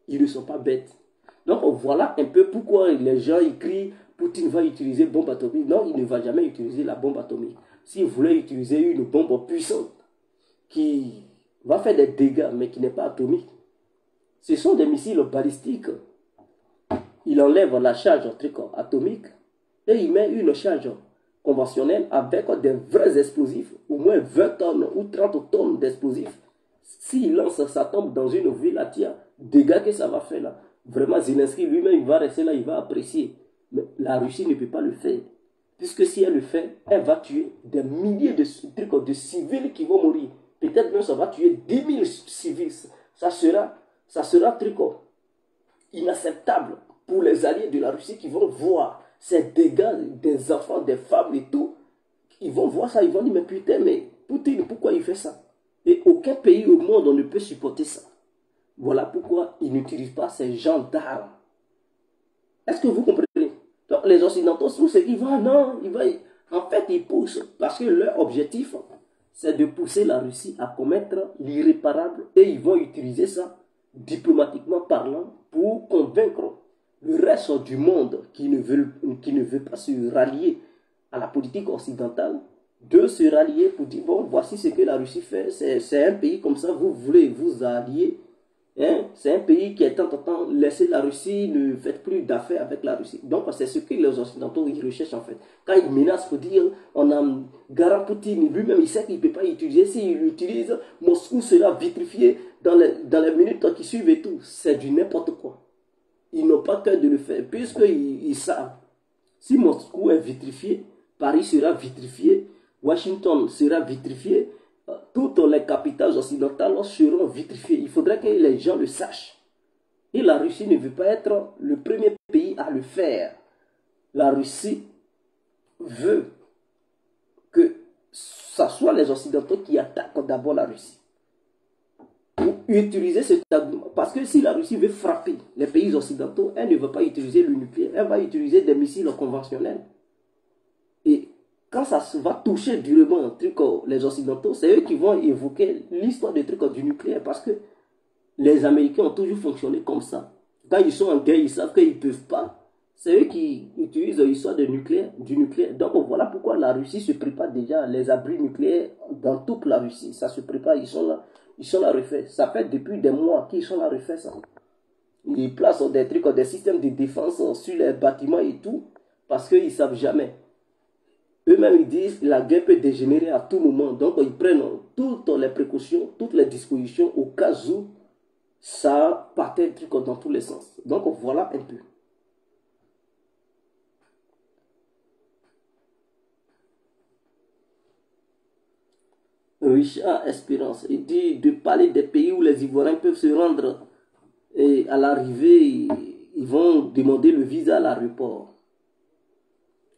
Ils ne sont pas bêtes. Donc voilà un peu pourquoi les gens écrivent Poutine va utiliser bombe atomique. Non, il ne va jamais utiliser la bombe atomique. S'il voulait utiliser une bombe puissante qui va faire des dégâts, mais qui n'est pas atomique, ce sont des missiles balistiques. Il enlève la charge atomique et il met une charge conventionnelle avec des vrais explosifs, au moins 20 tonnes ou 30 tonnes d'explosifs. S'il lance, ça tombe dans une ville à tir, dégâts que ça va faire là. Vraiment, Zelensky lui-même, il va rester là, il va apprécier. Mais la Russie ne peut pas le faire. Puisque si elle le fait, elle va tuer des milliers de civils qui vont mourir. Peut-être même ça va tuer 10 000 civils. Ça sera inacceptable pour les alliés de la Russie qui vont voir ces dégâts des enfants, des femmes et tout. Ils vont voir ça, ils vont dire, mais putain, mais Poutine, pourquoi il fait ça? Et aucun pays au monde ne peut supporter ça. Voilà pourquoi ils n'utilisent pas ces genres d'armes. Est-ce que vous comprenez? Donc les Occidentaux, tous ceux qui vont, non, en fait, ils poussent. Parce que leur objectif, c'est de pousser la Russie à commettre l'irréparable. Et ils vont utiliser ça, diplomatiquement parlant, pour convaincre le reste du monde qui ne veut pas se rallier à la politique occidentale, de se rallier pour dire, bon, voici ce que la Russie fait. C'est un pays comme ça, vous voulez vous allier. C'est un pays qui est en temps laissé la Russie, ne faites plus d'affaires avec la Russie. Donc c'est ce que les Occidentaux ils recherchent en fait. Quand ils menacent pour dire, on a Garant Poutine, lui-même il sait qu'il ne peut pas l'utiliser. S'il l'utilise, Moscou sera vitrifié dans les minutes qui suivent et tout. C'est du n'importe quoi. Ils n'ont pas cœur de le faire, puisqu'ils savent. Si Moscou est vitrifié, Paris sera vitrifié, Washington sera vitrifié, toutes les capitales occidentales seront vitrifiées. Il faudrait que les gens le sachent. Et la Russie ne veut pas être le premier pays à le faire. La Russie veut que ce soit les Occidentaux qui attaquent d'abord la Russie. Pour utiliser cet argument. Parce que si la Russie veut frapper les pays occidentaux, elle ne va pas utiliser le nucléaire, elle va utiliser des missiles conventionnels. Et quand ça va toucher durement les Occidentaux, c'est eux qui vont évoquer l'histoire des trucs du nucléaire. Parce que les Américains ont toujours fonctionné comme ça. Quand ils sont en guerre, ils savent qu'ils ne peuvent pas. C'est eux qui utilisent l'histoire du nucléaire. Donc voilà pourquoi la Russie se prépare déjà les abris nucléaires dans toute la Russie. Ça se prépare, ils sont là refaits. Ça fait depuis des mois qu'ils sont là refaits ça. Ils placent des trucs, des systèmes de défense sur les bâtiments et tout, parce qu'ils ne savent jamais. Eux-mêmes, ils disent que la guerre peut dégénérer à tout moment. Donc, ils prennent toutes les précautions, toutes les dispositions au cas où ça partait dans tous les sens. Donc, voilà un peu. Richard Espérance, il dit de parler des pays où les Ivoiriens peuvent se rendre et à l'arrivée, ils vont demander le visa à l'aéroport.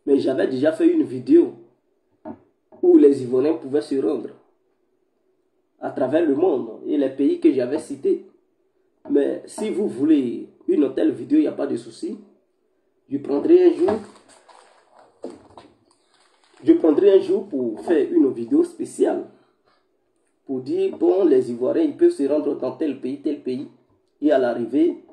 Mais j'avais déjà fait une vidéo où les Ivoiriens pouvaient se rendre à travers le monde et les pays que j'avais cités. Mais si vous voulez une telle vidéo, il n'y a pas de souci. Je prendrai un jour pour faire une vidéo spéciale pour dire, bon, les Ivoiriens, ils peuvent se rendre dans tel pays, et à l'arrivée,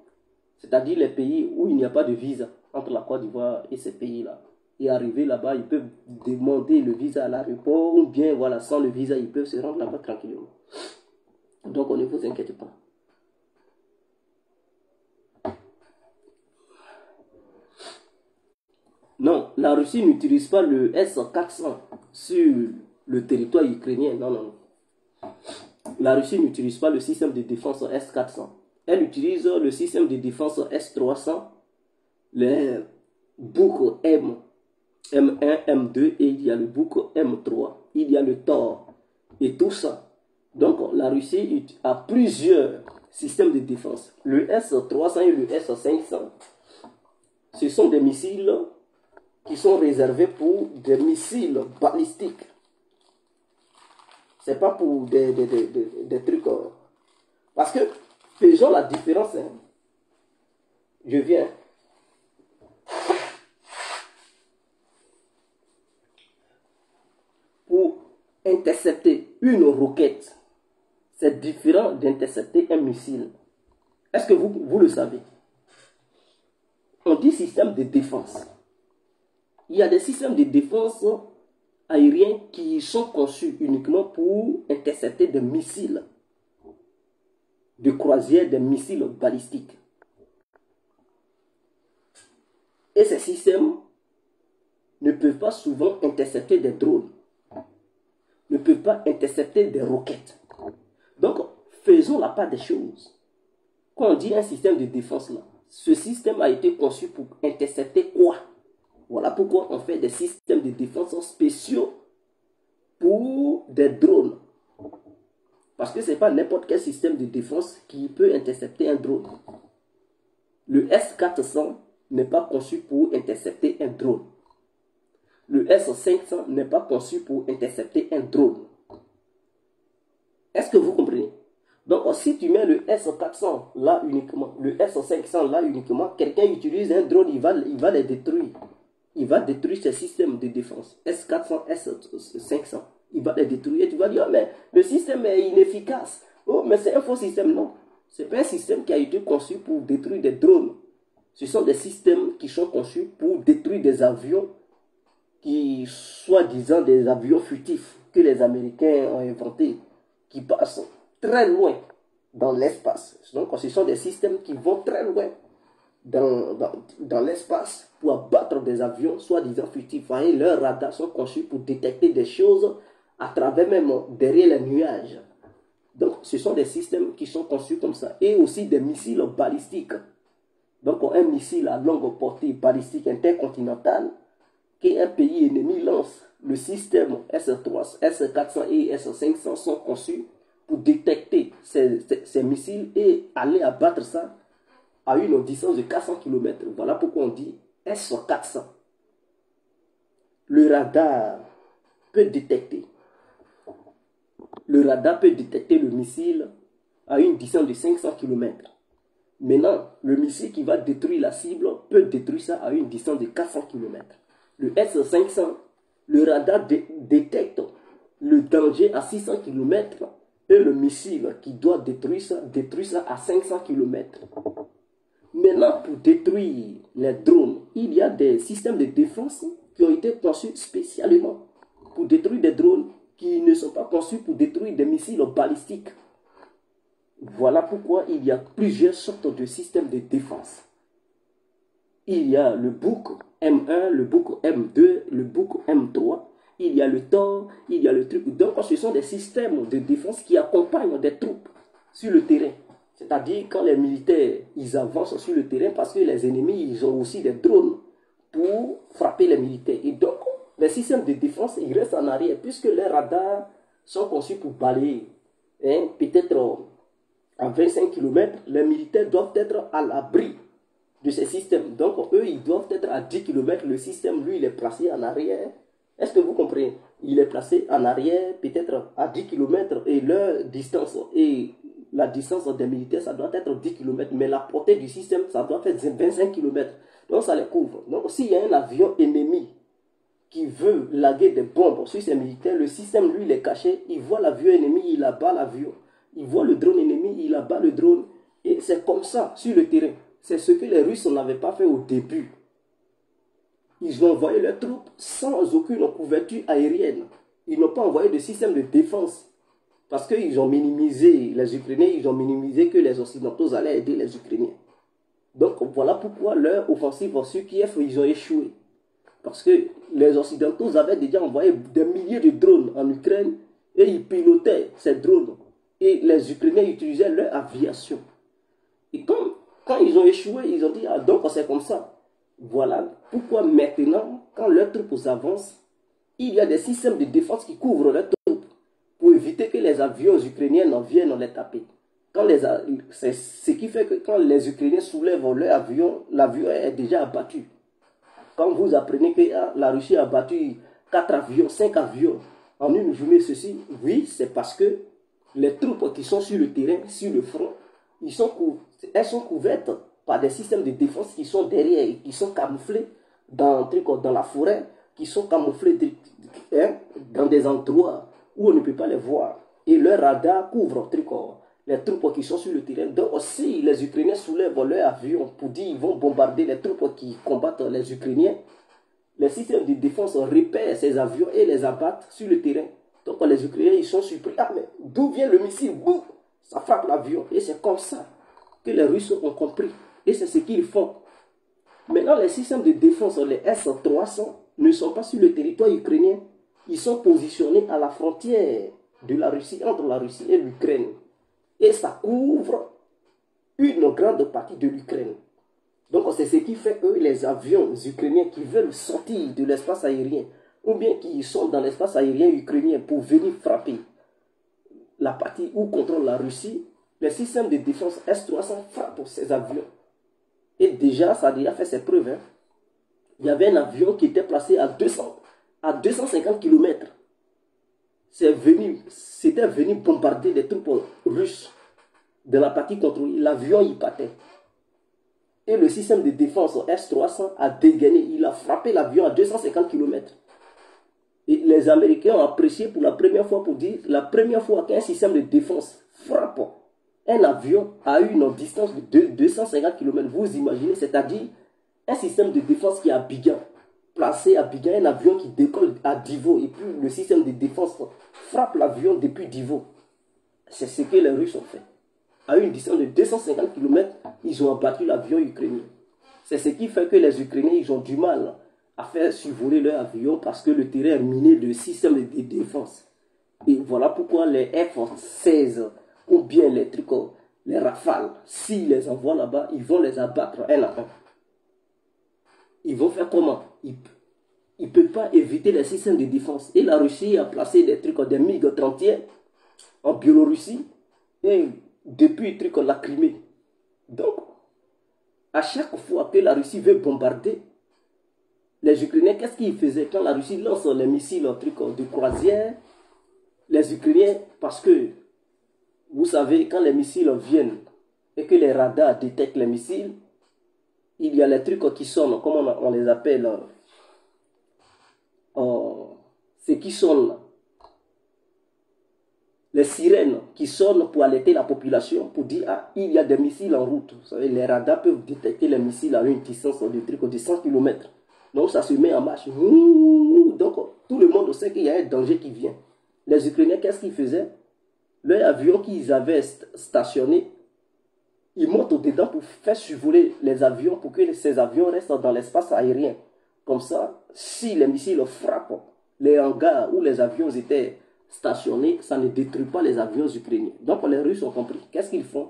c'est-à-dire les pays où il n'y a pas de visa entre la Côte d'Ivoire et ces pays-là. Et arriver là-bas, ils peuvent demander le visa à l'aéroport, ou bien, voilà, sans le visa, ils peuvent se rendre là-bas tranquillement. Donc, on ne vous inquiète pas. Non, la Russie n'utilise pas le S-400 sur le territoire ukrainien. Non, non, non. La Russie n'utilise pas le système de défense S-400. Elle utilise le système de défense S-300, les boucles M1, M2 et il y a le boucle M3. Il y a le Thor et tout ça. Donc la Russie a plusieurs systèmes de défense. Le S-300 et le S-500, ce sont des missiles qui sont réservés pour des missiles balistiques. C'est pas pour des trucs. Parce que, faisons la différence. Hein. Je viens. Pour intercepter une roquette, c'est différent d'intercepter un missile. Est-ce que vous le savez? On dit système de défense. Il y a des systèmes de défense aériens qui sont conçus uniquement pour intercepter des missiles de croisière, des missiles balistiques. Et ces systèmes ne peuvent pas souvent intercepter des drones, ne peuvent pas intercepter des roquettes. Donc, faisons la part des choses. Quand on dit un système de défense, là, ce système a été conçu pour intercepter quoi? Voilà pourquoi on fait des systèmes de défense spéciaux pour des drones. Parce que ce n'est pas n'importe quel système de défense qui peut intercepter un drone. Le S-400 n'est pas conçu pour intercepter un drone. Le S-500 n'est pas conçu pour intercepter un drone. Est-ce que vous comprenez? Donc, si tu mets le S-400 là uniquement, le S-500 là uniquement, quelqu'un utilise un drone, il va les détruire. Il va détruire ces systèmes de défense. S-400, S-500. Il va les détruire. Et tu vas dire, oh, mais le système est inefficace. Oh, mais c'est un faux système. Non. Ce n'est pas un système qui a été conçu pour détruire des drones. Ce sont des systèmes qui sont conçus pour détruire des avions qui, soi-disant, des avions fugitifs que les Américains ont inventés, qui passent très loin dans l'espace. Donc, ce sont des systèmes qui vont très loin dans l'espace pour abattre des avions soi-disant fugitifs. Et leurs radars sont conçus pour détecter des choses à travers même derrière les nuages. Donc ce sont des systèmes qui sont conçus comme ça. Et aussi des missiles balistiques. Donc un missile à longue portée balistique intercontinentale qu'un pays ennemi lance. Le système S-300, S-400 et S-500 sont conçus pour détecter ces missiles et aller abattre ça à une distance de 400 km. Voilà pourquoi on dit S-400. Le radar peut détecter. Le radar peut détecter le missile à une distance de 500 km. Maintenant, le missile qui va détruire la cible peut détruire ça à une distance de 400 km. Le S-500, le radar détecte le danger à 600 km et le missile qui doit détruire ça à 500 km. Maintenant, pour détruire les drones, il y a des systèmes de défense qui ont été conçus spécialement pour détruire des drones qui ne sont pas conçus pour détruire des missiles balistiques. Voilà pourquoi il y a plusieurs sortes de systèmes de défense. Il y a le bouc M1, le bouc M2, le bouc M3, il y a le Thor, il y a le truc. Donc, ce sont des systèmes de défense qui accompagnent des troupes sur le terrain. C'est-à-dire quand les militaires, ils avancent sur le terrain parce que les ennemis, ils ont aussi des drones pour frapper les militaires. Et donc, les systèmes de défense, ils restent en arrière puisque les radars sont conçus pour balayer. Hein, peut-être à 25 km, les militaires doivent être à l'abri de ces systèmes. Donc, eux, ils doivent être à 10 km. Le système, lui, il est placé en arrière. Est-ce que vous comprenez? Il est placé en arrière, peut-être à 10 km, et leur distance, et la distance des militaires, ça doit être 10 km, mais la portée du système, ça doit être 25 km. Donc, ça les couvre. Donc, s'il y a un avion ennemi qui veut laguer des bombes sur ses militaires, le système, lui, il est caché. Il voit l'avion ennemi, il abat l'avion. Il voit le drone ennemi, il abat le drone. Et c'est comme ça, sur le terrain. C'est ce que les Russes n'avaient pas fait au début. Ils ont envoyé leurs troupes sans aucune couverture aérienne. Ils n'ont pas envoyé de système de défense. Parce qu'ils ont minimisé les Ukrainiens, ils ont minimisé que les Occidentaux allaient aider les Ukrainiens. Donc voilà pourquoi leur offensive sur Kiev, ils ont échoué. Parce que les Occidentaux avaient déjà envoyé des milliers de drones en Ukraine et ils pilotaient ces drones. Et les Ukrainiens utilisaient leur aviation. Et quand ils ont échoué, ils ont dit, ah donc c'est comme ça. Voilà pourquoi maintenant, quand leurs troupes avancent, il y a des systèmes de défense qui couvrent leurs troupes pour éviter que les avions ukrainiens en viennent les taper. C'est ce qui fait que quand les Ukrainiens soulèvent leur avion, l'avion est déjà abattu. Quand vous apprenez que la Russie a battu 4 avions, 5 avions en une journée, ceci, oui, c'est parce que les troupes qui sont sur le terrain, sur le front, elles sont couvertes par des systèmes de défense qui sont derrière et qui sont camouflés dans la forêt, qui sont camouflés dans des endroits où on ne peut pas les voir. Et leur radar couvre les troupes qui sont sur le terrain. Donc aussi, les Ukrainiens soulèvent leur avion pour dire qu'ils vont bombarder les troupes qui combattent les Ukrainiens. Les systèmes de défense repèrent ces avions et les abattent sur le terrain. Donc les Ukrainiens, ils sont surpris. Ah mais d'où vient le missile? Boum, ça frappe l'avion. Et c'est comme ça que les Russes ont compris. Et c'est ce qu'ils font. Maintenant, les systèmes de défense, les S-300, ne sont pas sur le territoire ukrainien. Ils sont positionnés à la frontière de la Russie, entre la Russie et l'Ukraine. Et ça couvre une grande partie de l'Ukraine. Donc c'est ce qui fait que les avions ukrainiens qui veulent sortir de l'espace aérien, ou bien qui sont dans l'espace aérien ukrainien pour venir frapper la partie où contrôle la Russie, les systèmes de défense S-300 frappent ces avions. Et déjà, ça a déjà fait ses preuves. Hein. Il y avait un avion qui était placé à 250 km. C'était venu bombarder les troupes russes de la partie contrôlée. L'avion y partait. Et le système de défense S-300 a dégainé. Il a frappé l'avion à 250 km. Et les Américains ont apprécié pour la première fois, pour dire la première fois qu'un système de défense frappe un avion à une distance de 250 km. Vous imaginez, c'est-à-dire un système de défense qui est à Abidjan, placé à Abidjan, un avion qui décolle à Divo, et puis le système de défense frappe l'avion depuis Divo. C'est ce que les Russes ont fait. À une distance de 250 km, ils ont abattu l'avion ukrainien. C'est ce qui fait que les Ukrainiens, ils ont du mal à faire survoler leur avion parce que le terrain est miné de systèmes de défense. Et voilà pourquoi les F-16 ou bien les Rafales, s'ils les envoient là-bas, ils vont les abattre un à un. Ils vont faire comment? Ils ne peuvent pas éviter les systèmes de défense. Et la Russie a placé des MiG-31 en Biélorussie et depuis la Crimée. Donc, à chaque fois que la Russie veut bombarder, les Ukrainiens, qu'est-ce qu'ils faisaient quand la Russie lance les missiles de croisière? Les Ukrainiens, parce que, vous savez, quand les missiles viennent et que les radars détectent les missiles, il y a les trucs qui sonnent, comment on les appelle, ceux qui sonnent, les sirènes qui sonnent pour alerter la population, pour dire, ah, il y a des missiles en route. Vous savez, les radars peuvent détecter les missiles à une distance de 100 km. Donc ça se met en marche. Donc tout le monde sait qu'il y a un danger qui vient. Les Ukrainiens, qu'est-ce qu'ils faisaient? Leur avion qu'ils avaient stationné, ils montent au-dedans pour faire survoler les avions, pour que ces avions restent dans l'espace aérien. Comme ça, si les missiles frappent les hangars où les avions étaient stationnés, ça ne détruit pas les avions ukrainiens. Donc les Russes ont compris. Qu'est-ce qu'ils font?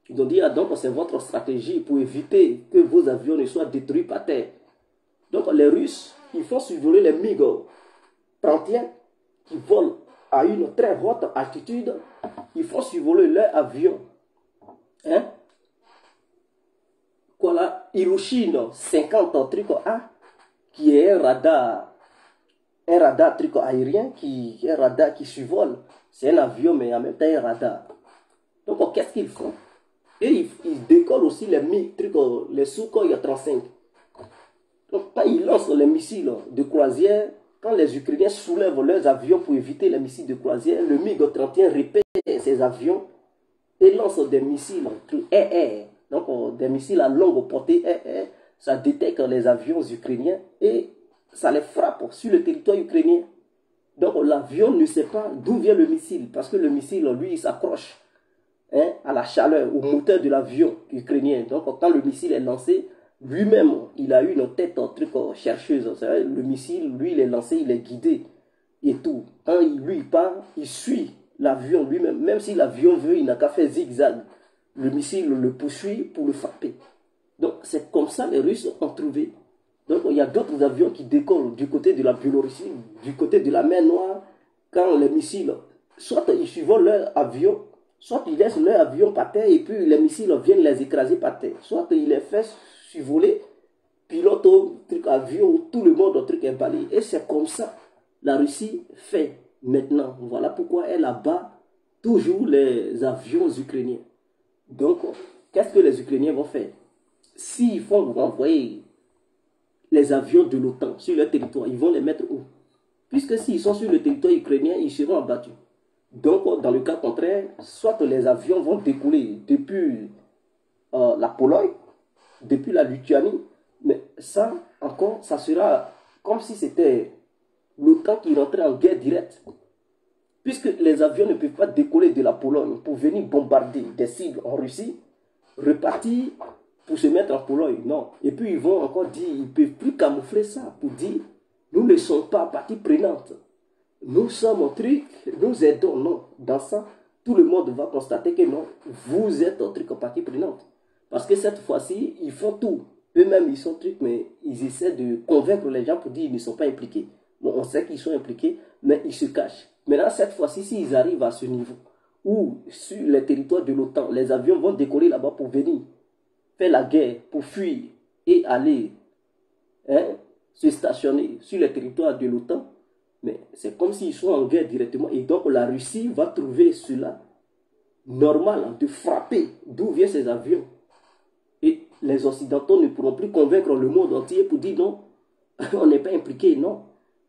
Ils ont dit, ah donc c'est votre stratégie pour éviter que vos avions ne soient détruits par terre. Donc les Russes, ils font survoler les MiG-31 qui volent à une très haute altitude, ils font survoler leur avion. Hein? Voilà, Hiroshima 50 truc A, qui est un radar truc aérien, un radar qui survole. C'est un avion, mais en même temps un radar. Donc, qu'est-ce qu'ils font? Et ils décollent aussi les Sukhoi 35. Donc, quand ils lancent les missiles de croisière, quand les Ukrainiens soulèvent leurs avions pour éviter les missiles de croisière, le MiG-31 répète ses avions et lance des missiles air-air. Donc, des missiles à longue portée air-air. Ça détecte les avions ukrainiens et ça les frappe sur le territoire ukrainien. Donc, l'avion ne sait pas d'où vient le missile parce que le missile, lui, il s'accroche à la chaleur, au moteur de l'avion ukrainien. Donc, quand le missile est lancé, lui-même, il a une tête en truc chercheuse. Vrai, le missile, lui, il est lancé, il est guidé et tout. Quand il part, il suit l'avion lui-même. Même si l'avion veut, il n'a qu'à faire zigzag. Le missile le poursuit pour le frapper. Donc, c'est comme ça les Russes ont trouvé. Donc, il y a d'autres avions qui décollent du côté de la Biélorussie, du côté de la mer Noire, quand les missiles, soit ils survolent leur avion, soit ils laissent leur avion par terre et puis les missiles viennent les écraser par terre. Soit ils les font survoler, pilote truc avion, tout le monde truc est balayé. Et c'est comme ça la Russie fait maintenant. Voilà pourquoi elle abat toujours les avions ukrainiens. Donc, qu'est-ce que les Ukrainiens vont faire? S'ils font envoyer les avions de l'OTAN sur leur territoire, ils vont les mettre où? Puisque s'ils sont sur le territoire ukrainien, ils seront abattus. Donc, dans le cas contraire, soit les avions vont décoller depuis la Pologne, depuis la Lituanie, mais ça, encore, ça sera comme si c'était l'OTAN qui rentrait en guerre directe. Puisque les avions ne peuvent pas décoller de la Pologne pour venir bombarder des cibles en Russie, repartir pour se mettre en Pologne, non. Et puis ils vont encore dire, ils ne peuvent plus camoufler ça pour dire, nous ne sommes pas partie prenante. Nous sommes un truc, nous aidons, non. Dans ça, tout le monde va constater que non, vous êtes un truc en partie prenante. Parce que cette fois-ci, ils font tout. Eux-mêmes, ils sont trucs, mais ils essaient de convaincre les gens pour dire qu'ils ne sont pas impliqués. Bon, on sait qu'ils sont impliqués, mais ils se cachent. Maintenant, cette fois-ci, s'ils arrivent à ce niveau, où sur les territoires de l'OTAN, les avions vont décoller là-bas pour venir faire la guerre, pour fuir et aller se stationner sur les territoires de l'OTAN, mais c'est comme s'ils sont en guerre directement. Et donc la Russie va trouver cela normal de frapper d'où viennent ces avions. Et les Occidentaux ne pourront plus convaincre le monde entier pour dire non, on n'est pas impliqué, non.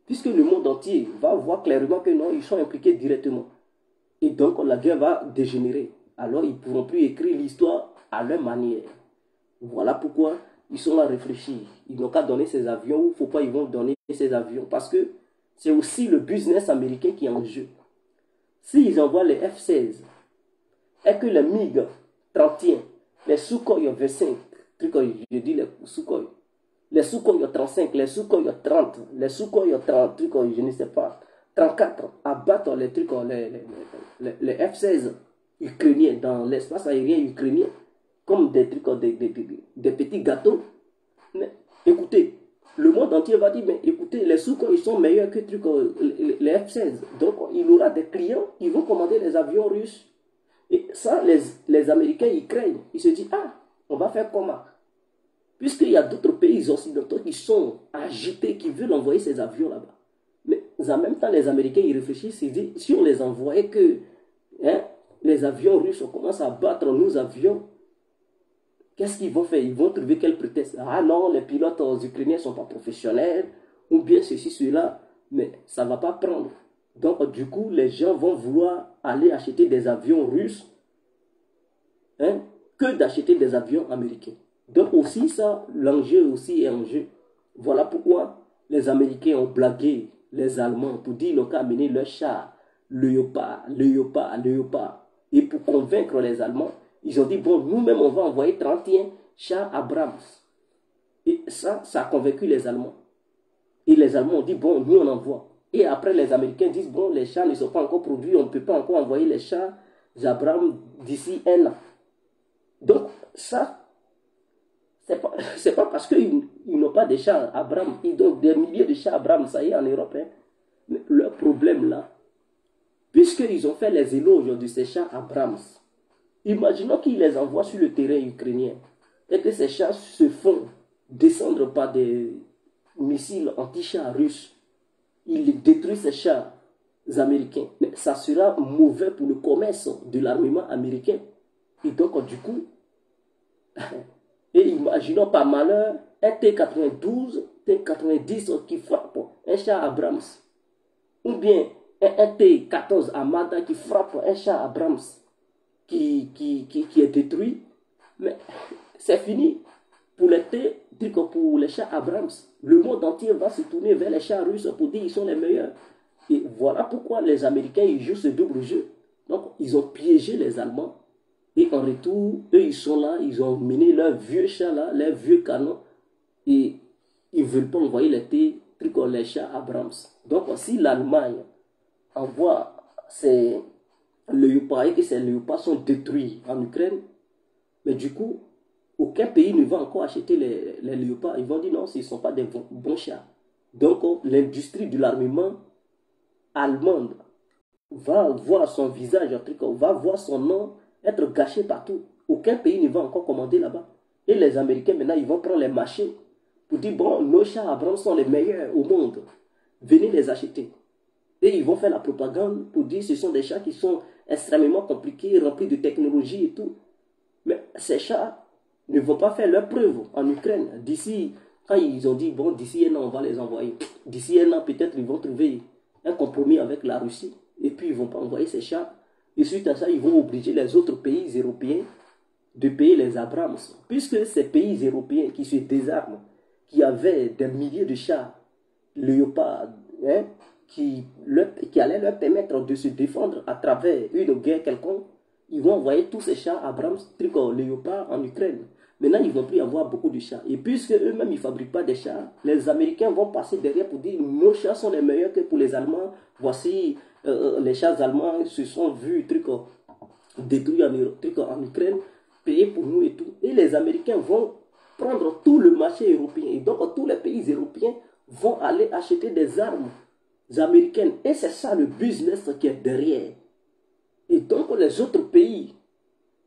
Puisque le monde entier va voir clairement que non, ils sont impliqués directement. Et donc la guerre va dégénérer. Alors ils ne pourront plus écrire l'histoire à leur manière. Voilà pourquoi ils sont là à réfléchir. Ils n'ont qu'à donner ces avions ou il ne faut pas ils vont donner ces avions. Parce que c'est aussi le business américain qui est en jeu. S'ils envoient les F-16 et que les MiG-31, les Sukhoi 25, je dis les Sukhoi, les Sukhoi 35, les Sukhoi 30, les Sukhoi 30, je ne sais pas, 34, abattent les F-16 ukrainiens dans l'espace aérien ukrainien, comme des petits gâteaux. Mais écoutez, le monde entier va dire, mais écoutez, les Sukhoi ils sont meilleurs que les F-16. Donc, il y aura des clients qui vont commander les avions russes. Et ça, les Américains, ils craignent. Ils se disent, ah, on va faire comment? Puisqu'il y a d'autres pays occidentaux qui sont agités, qui veulent envoyer ces avions là-bas. Mais en même temps, les Américains, ils réfléchissent, ils disent, si on les envoyait que les avions russes, on commence à battre nos avions, qu'est-ce qu'ils vont faire? Ils vont trouver quel prétexte? Ah non, les pilotes ukrainiens ne sont pas professionnels, ou bien ceci, cela, mais ça ne va pas prendre. Donc, du coup, les gens vont vouloir aller acheter des avions russes que d'acheter des avions américains. Donc aussi, ça, l'enjeu aussi est en jeu. Voilà pourquoi les Américains ont blagué les Allemands pour dire qu'ils n'ont qu'à amener leur char, le Léopard. Et pour convaincre les Allemands, ils ont dit, bon, nous-mêmes, on va envoyer 31 chars Abrams. Et ça a convaincu les Allemands. Et les Allemands ont dit, bon, nous, on envoie. Et après, les Américains disent, bon, les chars ne sont pas encore produits, on ne peut pas encore envoyer les chars Abrams d'ici 1 an. Donc, ça, c'est pas parce qu'ils n'ont pas de chars Abrams, ils ont des milliers de chars Abrams, ça y est, en Europe. Mais leur problème, là, puisqu'ils ont fait les éloges de ces chars Abrams, imaginons qu'ils les envoient sur le terrain ukrainien et que ces chars se font descendre par des missiles anti-chars russes. Ils détruisent ces chars américains. Mais ça sera mauvais pour le commerce de l'armement américain. Et donc, du coup, et imaginons par malheur un T-92, T-90 qui frappe un char Abrams. Ou bien un T-14 Armada qui frappe un char Abrams qui est détruit. Mais c'est fini pour les chars Abrams. Le monde entier va se tourner vers les chars russes pour dire qu'ils sont les meilleurs. Et voilà pourquoi les Américains ils jouent ce double jeu. Donc, ils ont piégé les Allemands. Et en retour, eux, ils sont là, ils ont mené leurs vieux chars là, leurs vieux canons. Et ils ne veulent pas envoyer les chars Abrams. Donc, si l'Allemagne envoie ces léopards et que ces léopards sont détruits en Ukraine, mais du coup, aucun pays ne va encore acheter les léopards. Ils vont dire non, ce ne sont pas des bons chars. Donc, l'industrie de l'armement allemande va voir son visage, va voir son nom être gâché partout. Aucun pays ne va encore commander là-bas. Et les Américains, maintenant, ils vont prendre les marchés pour dire, bon, nos chars Abrams sont les meilleurs au monde. Venez les acheter. Et ils vont faire la propagande pour dire, ce sont des chars qui sont extrêmement compliqués, remplis de technologie et tout. Mais ces chars ne vont pas faire leur preuve en Ukraine. D'ici, quand ils ont dit, bon, d'ici un an, on va les envoyer. D'ici un an, peut-être, ils vont trouver un compromis avec la Russie. Et puis, ils ne vont pas envoyer ces chars. Et suite à ça, ils vont obliger les autres pays européens de payer les Abrams. Puisque ces pays européens qui se désarment, qui avaient des milliers de chars léopards, hein, qui allaient leur permettre de se défendre à travers une guerre quelconque, ils vont envoyer tous ces chars Abrams, léopards en Ukraine. Maintenant, ils ne vont plus avoir beaucoup de chars. Et puisque eux-mêmes, ils ne fabriquent pas des chars, les Américains vont passer derrière pour dire nos chars sont les meilleurs que pour les Allemands. Voici, les chars allemands se sont vus détruits en Ukraine, payés pour nous et tout. Et les Américains vont prendre tout le marché européen. Et donc, tous les pays européens vont aller acheter des armes américaines. Et c'est ça le business qui est derrière. Et donc, les autres pays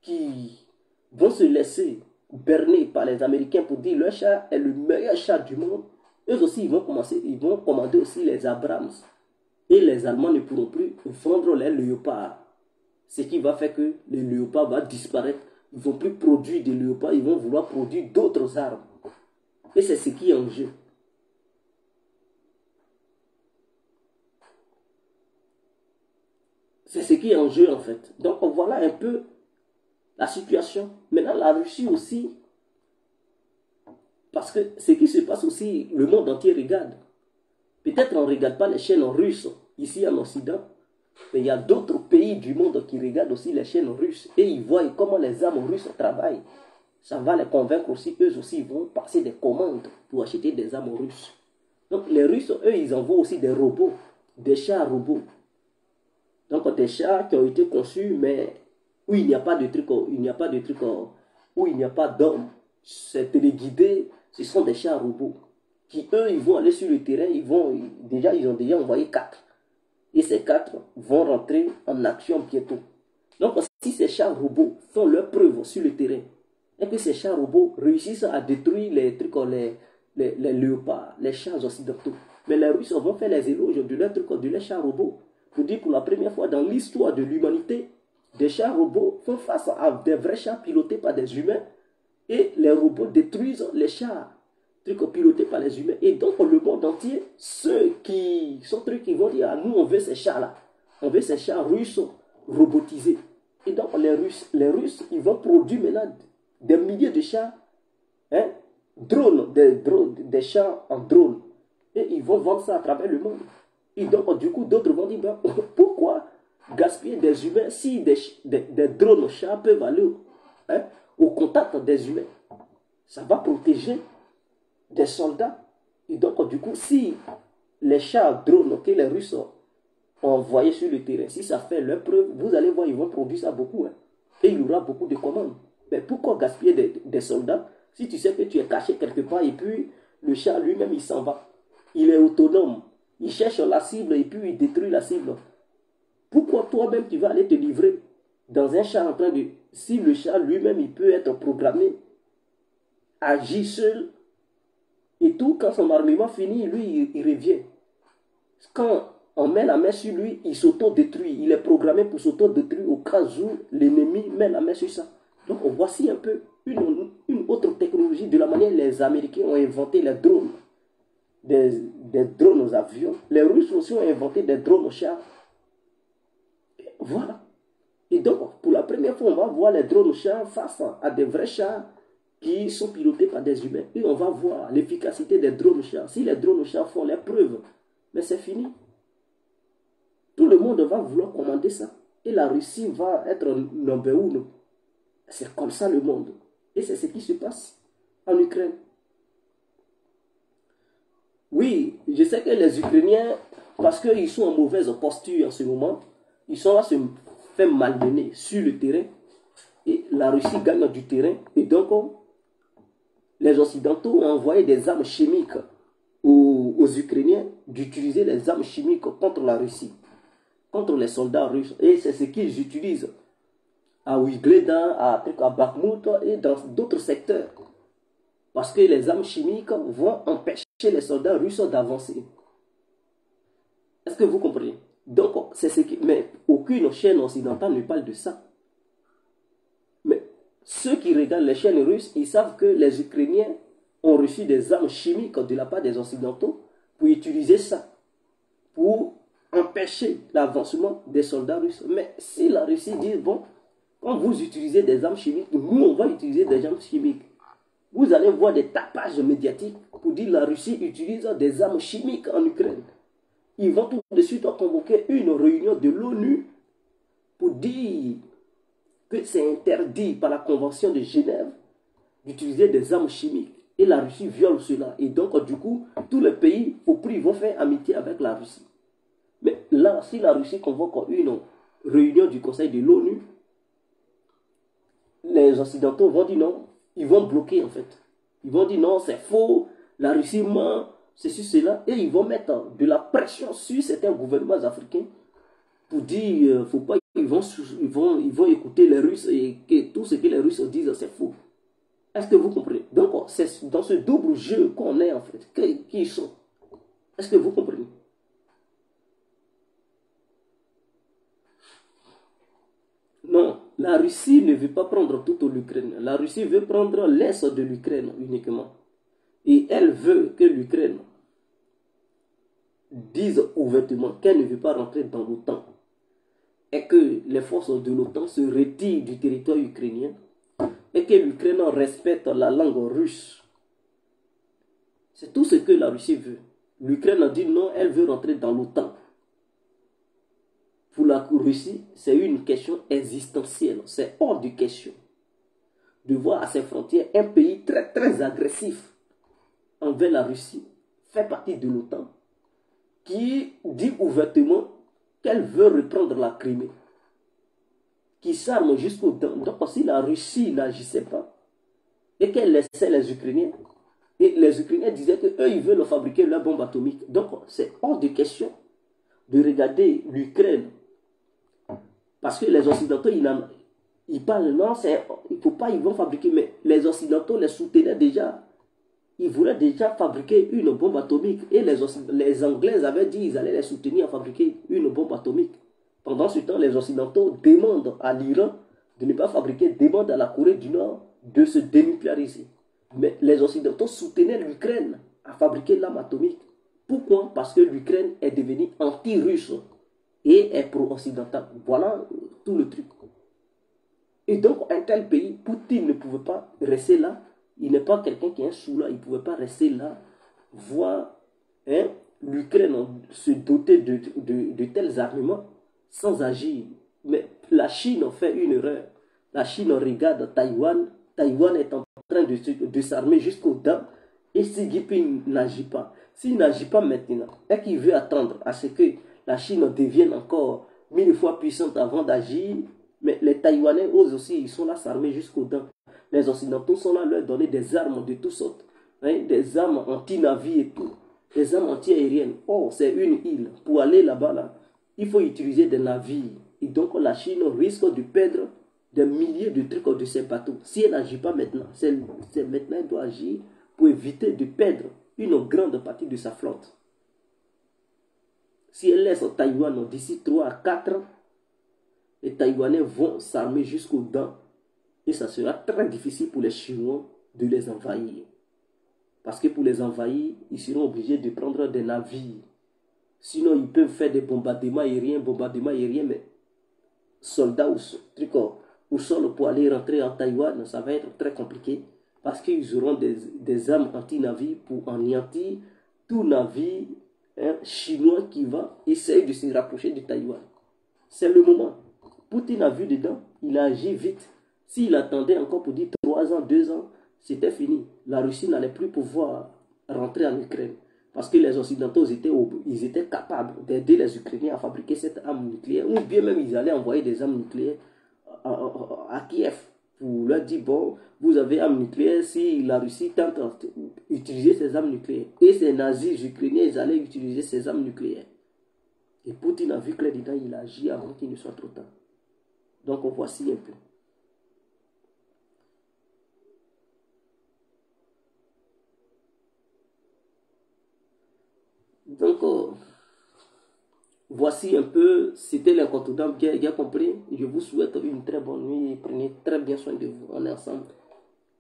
qui vont se laisser berner par les Américains pour dire leur char est le meilleur char du monde, eux aussi, ils vont commander aussi les Abrams. Et les Allemands ne pourront plus vendre les léopards. Ce qui va faire que les léopards vont disparaître. Ils ne vont plus produire des léopards, ils vont vouloir produire d'autres armes. Et c'est ce qui est en jeu. C'est ce qui est en jeu en fait. Donc voilà un peu la situation. Maintenant la Russie aussi, parce que ce qui se passe aussi, le monde entier regarde. Peut-être on ne regarde pas les chaînes russes ici en Occident, mais il y a d'autres pays du monde qui regardent aussi les chaînes russes et ils voient comment les armes russes travaillent. Ça va les convaincre aussi, eux aussi vont passer des commandes pour acheter des armes russes. Donc les Russes, eux, ils envoient aussi des robots, des chars robots. Donc des chars qui ont été conçus, mais où il n'y a pas de truc, où il n'y a pas d'hommes. C'est téléguidé, ce sont des chars robots qui, eux, ils vont aller sur le terrain, ils ont déjà envoyé 4. Et ces 4 vont rentrer en action bientôt. Donc, si ces chars robots font leur preuve sur le terrain, et que ces chars robots réussissent à détruire les léopards, les chars occidentaux, mais les Russes vont faire les éloges de leurs chars robots pour dire pour la première fois dans l'histoire de l'humanité, des chars robots font face à des vrais chars pilotés par des humains et les robots détruisent les chars pilotés par les humains. Et donc, le monde entier, ceux qui vont dire, ah, nous, on veut ces chars-là. On veut ces chars russes robotisés. Et donc, les Russes, ils vont produire maintenant des milliers de chars, hein, des chars en drone. Et ils vont vendre ça à travers le monde. Et donc, du coup, d'autres vont dire, ben, pourquoi gaspiller des humains si des drones chars peuvent aller au contact des humains? Ça va protéger des soldats. Et donc, du coup, si les chars drones que les Russes ont envoyés sur le terrain, si ça fait leur preuve, vous allez voir, ils vont produire ça beaucoup. Hein. Et il y aura beaucoup de commandes. Mais pourquoi gaspiller des soldats si tu sais que tu es caché quelque part et puis le char lui-même, il s'en va. Il est autonome. Il cherche la cible et puis il détruit la cible. Pourquoi toi-même tu vas aller te livrer dans un char en train de... Si le char lui-même, il peut être programmé, agir seul, et tout, quand son armement finit, lui, il revient. Quand on met la main sur lui, il s'auto-détruit. Il est programmé pour s'auto-détruire au cas où l'ennemi met la main sur ça. Donc, voici un peu une autre technologie de la manière dont les Américains ont inventé les drones. Des drones aux avions. Les Russes aussi ont inventé des drones aux chars. Voilà. Et donc, pour la première fois, on va voir les drones aux chars face à des vrais chars qui sont pilotés par des humains. Et on va voir l'efficacité des drones aux chars. Si les drones aux chars font les preuves, mais c'est fini. Tout le monde va vouloir commander ça. Et la Russie va être number one. C'est comme ça le monde. Et c'est ce qui se passe en Ukraine. Oui, je sais que les Ukrainiens, parce qu'ils sont en mauvaise posture en ce moment, ils sont là se faire malmener sur le terrain. Et la Russie gagne du terrain. Et donc, les Occidentaux ont envoyé des armes chimiques aux Ukrainiens d'utiliser les armes chimiques contre la Russie, contre les soldats russes. Et c'est ce qu'ils utilisent à Ouigleda, à Bakhmut et dans d'autres secteurs. Parce que les armes chimiques vont empêcher les soldats russes d'avancer. Est-ce que vous comprenez? Donc, c'est ce qui... Mais aucune chaîne occidentale ne parle de ça. Mais ceux qui regardent les chaînes russes, ils savent que les Ukrainiens ont reçu des armes chimiques de la part des Occidentaux pour utiliser ça, pour empêcher l'avancement des soldats russes. Mais si la Russie dit, bon, quand vous utilisez des armes chimiques, nous, on va utiliser des armes chimiques. Vous allez voir des tapages médiatiques pour dire que la Russie utilise des armes chimiques en Ukraine. Ils vont tout de suite convoquer une réunion de l'ONU pour dire que c'est interdit par la Convention de Genève d'utiliser des armes chimiques. Et la Russie viole cela. Et donc, du coup, tous les pays ils vont faire amitié avec la Russie. Mais là, si la Russie convoque une réunion du Conseil de l'ONU, les Occidentaux vont dire non. Ils vont bloquer en fait. Ils vont dire non, c'est faux, la Russie ment, ceci, cela. Et ils vont mettre de la pression sur certains gouvernements africains pour dire, faut pas, ils vont écouter les Russes et que tout ce que les Russes disent, c'est faux. Est-ce que vous comprenez? Donc, c'est dans ce double jeu qu'on est en fait. Qui ils sont? Est-ce que vous comprenez? Non, la Russie ne veut pas prendre toute l'Ukraine. La Russie veut prendre l'est de l'Ukraine uniquement. Et elle veut que l'Ukraine dise ouvertement qu'elle ne veut pas rentrer dans l'OTAN. Et que les forces de l'OTAN se retirent du territoire ukrainien. Et que l'Ukraine respecte la langue russe. C'est tout ce que la Russie veut. L'Ukraine a dit non, elle veut rentrer dans l'OTAN. Pour la Russie, c'est une question existentielle. C'est hors de question de voir à ses frontières un pays très très agressif envers la Russie, fait partie de l'OTAN, qui dit ouvertement qu'elle veut reprendre la Crimée, qui s'arme jusqu'aux dents. Donc si la Russie n'agissait pas et qu'elle laissait les Ukrainiens, et les Ukrainiens disaient qu'eux, ils veulent fabriquer leur bombe atomique. Donc c'est hors de question de regarder l'Ukraine. Parce que les Occidentaux, ils parlent, non, il ne faut pas, ils vont fabriquer. Mais les Occidentaux les soutenaient déjà. Ils voulaient déjà fabriquer une bombe atomique. Et les Anglais avaient dit qu'ils allaient les soutenir à fabriquer une bombe atomique. Pendant ce temps, les Occidentaux demandent à l'Iran de ne pas fabriquer, demandent à la Corée du Nord de se dénucléariser. Mais les Occidentaux soutenaient l'Ukraine à fabriquer l'arme atomique. Pourquoi? Parce que l'Ukraine est devenue anti-russe et est pro-occidental. Voilà tout le truc. Et donc, un tel pays, Poutine ne pouvait pas rester là. Il n'est pas quelqu'un qui est sous là. Il ne pouvait pas rester là, voir l'Ukraine se doter de tels armements sans agir. Mais la Chine a fait une erreur. La Chine regarde Taïwan. Taïwan est en train de s'armer jusqu'aux dents. Et Xi Jinping n'agit pas. S'il n'agit pas maintenant, et qu'il veut attendre à ce que la Chine devienne encore 1000 fois puissante avant d'agir, mais les Taïwanais, eux aussi, ils sont là s'armer jusqu'aux dents. Les Occidentaux sont là leur donner des armes de toutes sortes, des armes anti-navires et tout, des armes anti-aériennes. Oh, c'est une île. Pour aller là-bas, là, il faut utiliser des navires. Et donc la Chine risque de perdre des milliers de trucs de ses bateaux. Si elle n'agit pas maintenant, c'est maintenant qu'elle doit agir pour éviter de perdre une grande partie de sa flotte. Si elle laisse Taïwan d'ici 3 à 4 ans, les Taïwanais vont s'armer jusqu'aux dents et ça sera très difficile pour les Chinois de les envahir. Parce que pour les envahir, ils seront obligés de prendre des navires. Sinon, ils peuvent faire des bombardements aériens, mais soldats au sol pour aller rentrer en Taïwan, ça va être très compliqué. Parce qu'ils auront des armes anti-navires pour anéantir tout navire chinois qui va essayer de se rapprocher de Taïwan. C'est le moment. Poutine a vu dedans, il a agi vite. S'il attendait encore pour dire 3 ans, 2 ans, c'était fini. La Russie n'allait plus pouvoir rentrer en Ukraine. Parce que les Occidentaux, ils étaient capables d'aider les Ukrainiens à fabriquer cette arme nucléaire. Ou bien même ils allaient envoyer des armes nucléaires à Kiev. Pour leur dire, bon, vous avez armes nucléaires si la Russie tente d'utiliser ces armes nucléaires. Et ces nazis ukrainiens, ils allaient utiliser ces armes nucléaires. Et Poutine a vu que là-dedans, il a agi avant qu'il ne soit trop tard. Donc, voici un peu. Donc, voici un peu, c'était l'incontournable bien compris. Je vous souhaite une très bonne nuit et prenez très bien soin de vous. On est ensemble.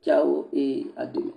Ciao et à demain.